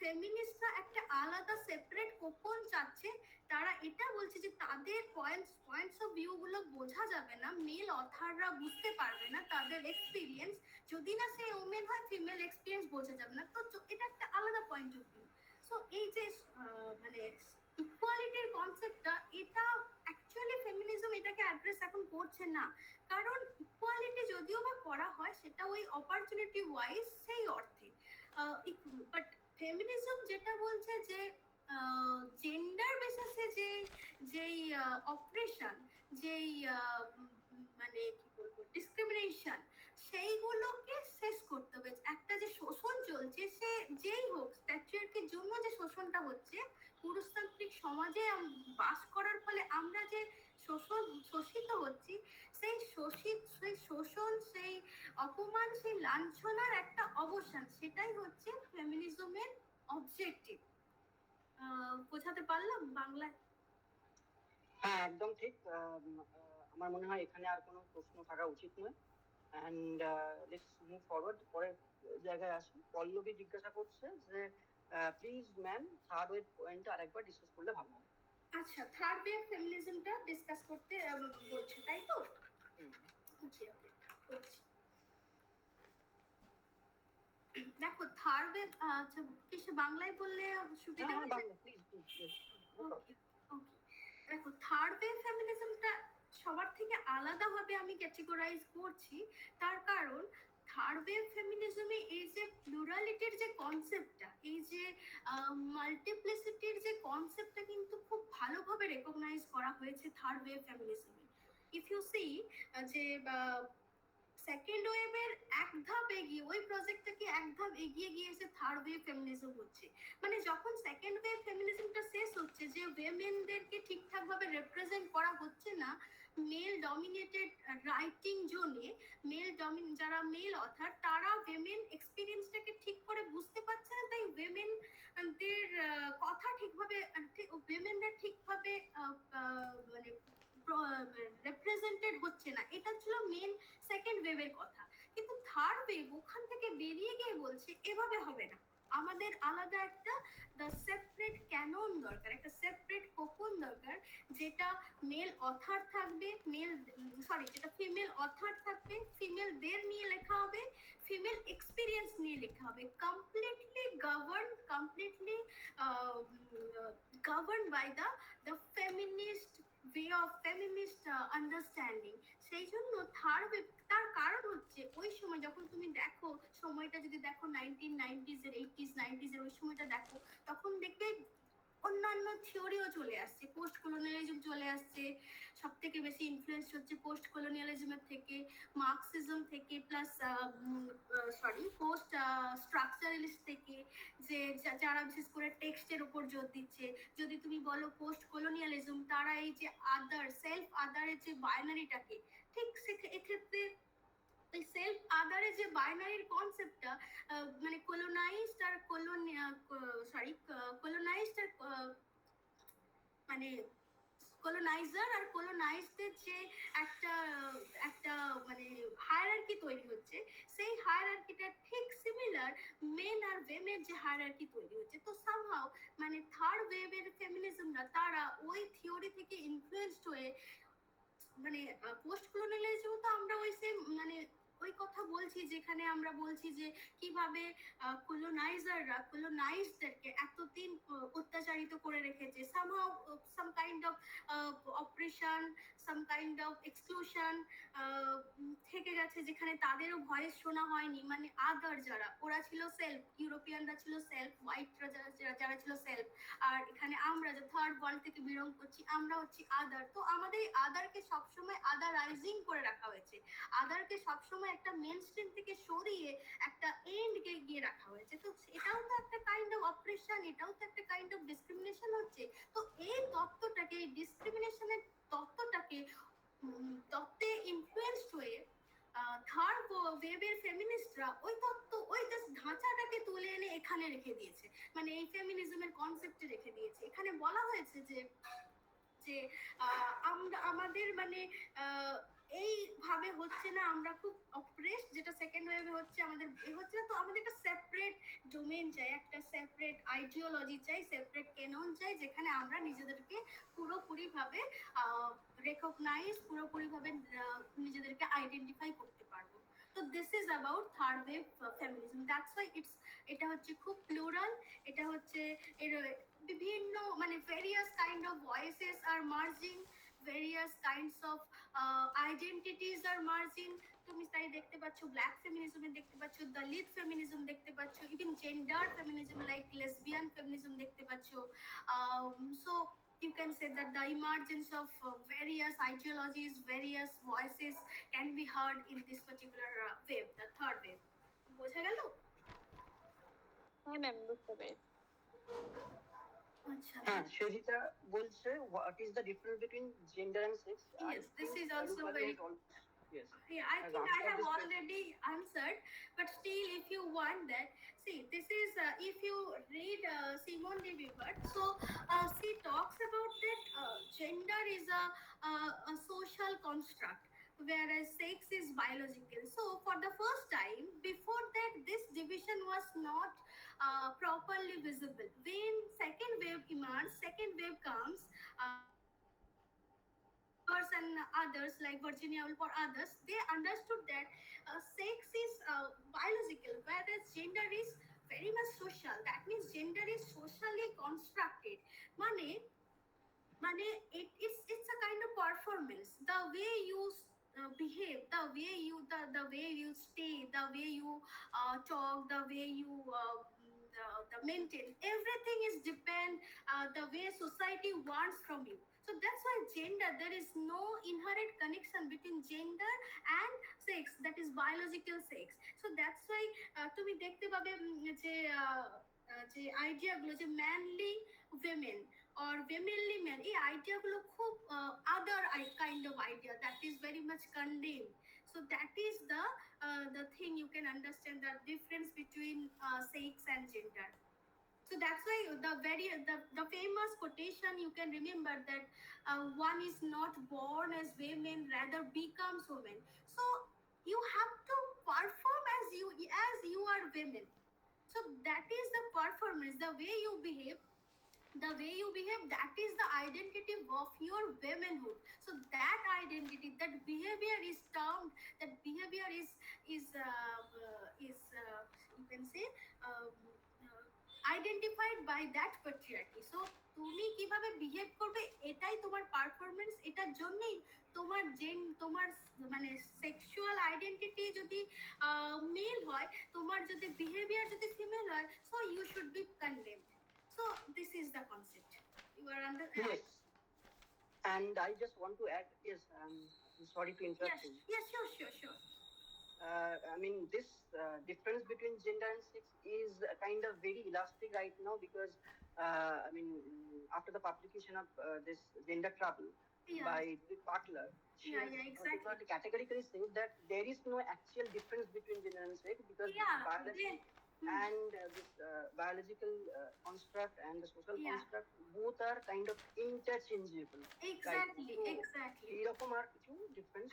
ফেমিনিস্টরা একটা আলাদা সেপারেট কোপন চাচ্ছে। তারা এটা বলছে যে তাদের পয়েন্টস অফ ভিউগুলো বোঝা যাবে না, মেল অথাররা বুঝতে পারবে না তাদের এক্সপিরিয়েন্স, যদি না সে ওমেন হয়, ফিমেল এক্সপিরিয়েন্স বোঝা যাবে না। তো এটা একটা আলাদা পয়েন্ট অফ ভিউ। সো এই যে মানে ইকুয়ালিটির কনসেপ্টটা, এটা অ্যাকচুয়ালি ফেমিনিজম এটাকে অ্যাড্রেস এখন করছে না। কারণ ইকুয়ালিটি যদিও বা করা হয়, সেটা ওই অপরচুনিটি ওয়াইজ সেই অর্থে। বাট ফেমিনিজম যেটা বলছে যে জেন্ডার বেসিসে যেই অপারেশন, যেই মানে কি বলবো, ডিসক্রিমিনেশন, সেইগুলোকে শেষ করতে হবে। একটা যে শোষণ চলছে, সে যেই হোক, স্ট্যাচুয়ার্কের জন্য যে শোষণটা হচ্ছে, পুরুষতান্ত্রিক সমাজে বাস করার ফলে আমরা যে শোষিত হচ্ছি, সেই শোষণ, সেই অপমান, সেই লাঞ্ছনার একটা অবসান, সেটাই হচ্ছে ফেমিনিজমের অবজেক্টিভ। বোঝাতে পারলাম বাংলায়? হ্যাঁ, একদম ঠিক। আমার মনে হয় এখানে আর কোনো প্রশ্ন থাকা উচিত নয়। And let's move forward. পরের জায়গায় আসি। পল্লবী জিজ্ঞাসা করছে যে প্লিজ ম্যাম, থার্ড ওয়েব পয়েন্টটা আরেকবার ডিসকাস করলে ভালো হয়। আচ্ছা, থার্ড ওয়েভ ফেমিনিজমটা ডিসকাস করতে বলছো, তাই তো? ওকে ওকে, করছি। দেখো, থার্ড ওয়েভ, আচ্ছা কিছু বাংলায় বললে সুবিধা হবে? Bangla please please. Okay okay. দেখো, থার্ড ওয়েভ ফেমিনিজমটা সবার থেকে আলাদাভাবে আমি ক্যাটেগরাইজ করছি। তার কারণ থার্ড ওয়েভ ফেমিনিজমে এই যে প্লুরালিটির যে কনসেপ্টটা, এই যে মাল্টিপ্লিসিটির যে কনসেপ্টটা কিন্তু খুব ভালোভাবে রেকগনাইজ করা হয়েছে থার্ড ওয়েভ ফেমিনিজমে। ইফ ইউ সি যে সেকেন্ড ওয়েভের এক ধাপ এগিয়ে, ওই প্রজেক্টটাকে এক ধাপ এগিয়ে গিয়েছে থার্ড ওয়েভ ফেমিনিজম হচ্ছে। মানে যখন সেকেন্ড ওয়েভ ফেমিনিজমটা শেষ হচ্ছে, যে উইমেনদেরকে ঠিকঠাকভাবে রিপ্রেজেন্ট করা হচ্ছে না মেল ডমিনেটেড রাইটিং জোনে, যারা মেল অথার, তারা উইমেন এক্সপিরিয়েন্সটাকে ঠিক করে বুঝতে পারছে না, তাই উইমেনদের কথা ঠিকভাবে, উইমেনরা ঠিকভাবে মানে রিপ্রেজেন্টেড হচ্ছে না। এটা ছিল মেন সেকেন্ড ওয়েভের কথা। কিন্তু থার্ড ওয়েভ ওখান থেকে বেরিয়ে গিয়ে বলছে এভাবে হবে না, আমাদের আলাদা একটা সেপারেট ক্যানন দরকার, একটা সেপারেট কোপন দরকার, যেটা মেল অথার থাকবে, যেটা ফিমেল অথার থাকবে, ফিমেলদের নিয়ে লেখা হবে, ফিমেল এক্সপিরিয়েন্স নিয়ে লেখা হবে, completely governed by the feminist way of feminist understanding. সেই জন্য থার্ড ওয়েভ, তার কারণ হচ্ছে ওই সময় যখন তুমি দেখো, সময়টা যদি দেখো 1990s এর, 80s 90s এর ওই সময়টা দেখো, তখন দেখবে অন্যান্য থিওরিও চলে আসছে, পোস্ট কলোনিয়ালিজম চলে আসছে। সব থেকে বেশি ইনফ্লুয়েন্স হচ্ছে পোস্ট কলোনিয়ালিজমের থেকে, মার্কসিজম থেকে, প্লাস পোস্ট স্ট্রাকচারালিস্ট থেকে, যে যারা বিশেষ করে টেক্সটের উপর জোর দিচ্ছে। যদি তুমি বলো পোস্ট কলোনিয়ালিজম, তারা এই যে আদার, সেলফ আদারের যে বাইনারিটাকে, ঠিক এক্ষেত্রে এই সেলফ আদারের যে বাইনারির কনসেপ্টটা, মানে কলোনাইজড আর কলোনাইজড আর মানে কলোনাইজার আর কলোনাইজদের যে একটা একটা মানে হায়ারার্কি তৈরি হচ্ছে, সেই হায়ারার্কিটা ঠিক সিমিলার মেন আর ওয়েমের যে হায়ারার্কি তৈরি হচ্ছে। তো সামহাও মানে থার্ড ওয়েভের ফেমিনিজমরা, তারা ওই থিওরি থেকে ইনফ্লুয়েন্সড হয়ে, মানে পোস্ট কলোনিয়ালিজম তো আমরা ওই সেম মানে ওই কথা বলছি, যেখানে আমরা বলছি যে কিভাবে কলোনাইজাররা কলোনাইজদেরকে এতদিন অত্যাচারিত করে রেখেছে, somehow some kind of operation, some kind of exclusion থেকে গেছে, যেখানে তাদেরও ভয়েস শোনা হয়নি। মানে আদার যারা, ওরা ছিল সেলফ, ইউরোপিয়ানরা ছিল সেলফ, হোয়াইটরা যারা ছিল সেলফ, আর এখানে আমরা যে থার্ড ওয়ার্ল্ড থেকে বিলং করছি আমরা হচ্ছি আদার। তো আমাদের এই আদারকে সবসময় আদারাইজিং করে রাখা হয়েছে, আদারকে সবসময় একটা মেন স্ট্রিম থেকে সরিয়ে একটা এন্ডকে গিয়ে রাখা হয়েছে। তো এটাও তো একটা কাইন্ড অফ অপারেশন, এটাও তো একটা কাইন্ড অফ ডিসক্রিমিনেশন হচ্ছে। তো এই তত্ত্বটাকে, এই ডিসক্রিমিনেশনের তত্ত্বটাকে তত্ত্বে ইনফ্লুয়েন্সড হয়ে থার্ড ওয়েভের ফেমিনিস্টরা ওই তত্ত্ব, ওই জাস্ট ধাঁচাটাকে তুলে এনে এখানে রেখে দিয়েছে, মানে এই ফেমিনিজমের কনসেপ্টে রেখে দিয়েছে। এখানে বলা হয়েছে যে যে আমরা আমাদের মানে এইভাবে হচ্ছে না, আমরা খুব অপ্রেসড, যেটা সেকেন্ড ওয়েভে হচ্ছে আমাদের হচ্ছে না। তো আমাদের একটা সেপারেট ডোমেন চাই, একটা সেপারেট আইডিওলজি চাই, সেপারেট ক্যানন চাই, যেখানে আমরা নিজেদেরকে পুরোপুরিভাবে রেকগনাইজ, পুরোপুরিভাবে নিজেদেরকে আইডেন্টিফাই করতে পারবো। তো this is about third wave feminism. That's why এটা হচ্ছে খুব প্লুরাল, এটা হচ্ছে এর বিভিন্ন মানে various kind of voices are merging, various kinds of identities are merging. তুমি তাই দেখতে পাচ্ছ ব্ল্যাক ফেমিনিজমে, দেখতে পাচ্ছ দলিত ফেমিনিজম, দেখতে পাচ্ছ even gender feminism like lesbian feminism দেখতে পাচ্ছ। So you can say that the emergence of various ideologies, various voices can be heard in this particular wave, the third wave. বোঝা গেল? হ্যাঁ ম্যাম, বুঝতে পেরেছি। আচ্ছা, হ্যাঁ, সৃজিতা বলছে what is the difference between gender and sex? yes, this is also very, yes. yeah, I think I have already answered, but still if you want that, see, this is if you read Simone de Beauvoir, so she talks about that gender is a social construct, whereas sex is biological. So for the first time, before that, this division was not properly visible. When second wave emerged, second wave comes, and others like Virginia Woolf or others, they understood that sex is biological, whereas gender is very much social. That means gender is socially constructed. মানে মানে it's a kind of performance. The way you behave, the way you stay, the way you talk, the way you the maintain, everything is depend the way society wants from you. So that's why gender, there is no inherent connection between gender and sex, that is biological sex. So that's why তুমি দেখতে পাবে যে যে আইডিয়াগুলো, যে manly women or womanly men, এই আইডিয়াগুলো খুব other kind of idea that is very much condemned. So that is the thing you can understand the difference between sex and gender. So that's why the famous quotation you can remember that one is not born as women, rather becomes women. So you have to perform as you are women. So that is the performance, the way you behave, that is the identity of your womanhood. So that identity, that behavior is termed, that behavior is you can say identified by that patriarchy. So তুমি কিভাবে behave করবে এটাই তোমার performance. এটার জন্যই তোমার মানে sexual identity যদি মেল হয়, তোমার যদি বিহেভিয়ার যদি ফিমেল হয়, so you should be condemned. So this is the concept. You are under. Yes. And I just want to add, yes, I'm sorry to interrupt you. Yes, sure. I mean, this difference between gender and sex is kind of very elastic right now because, I mean, after the publication of this Gender Trouble by Judith Butler, she exactly. categorically said that there is no actual difference between gender and sex because biology and this biological construct and the social construct, both are kind of interchangeable. Exactly. এরকম আর কিছু difference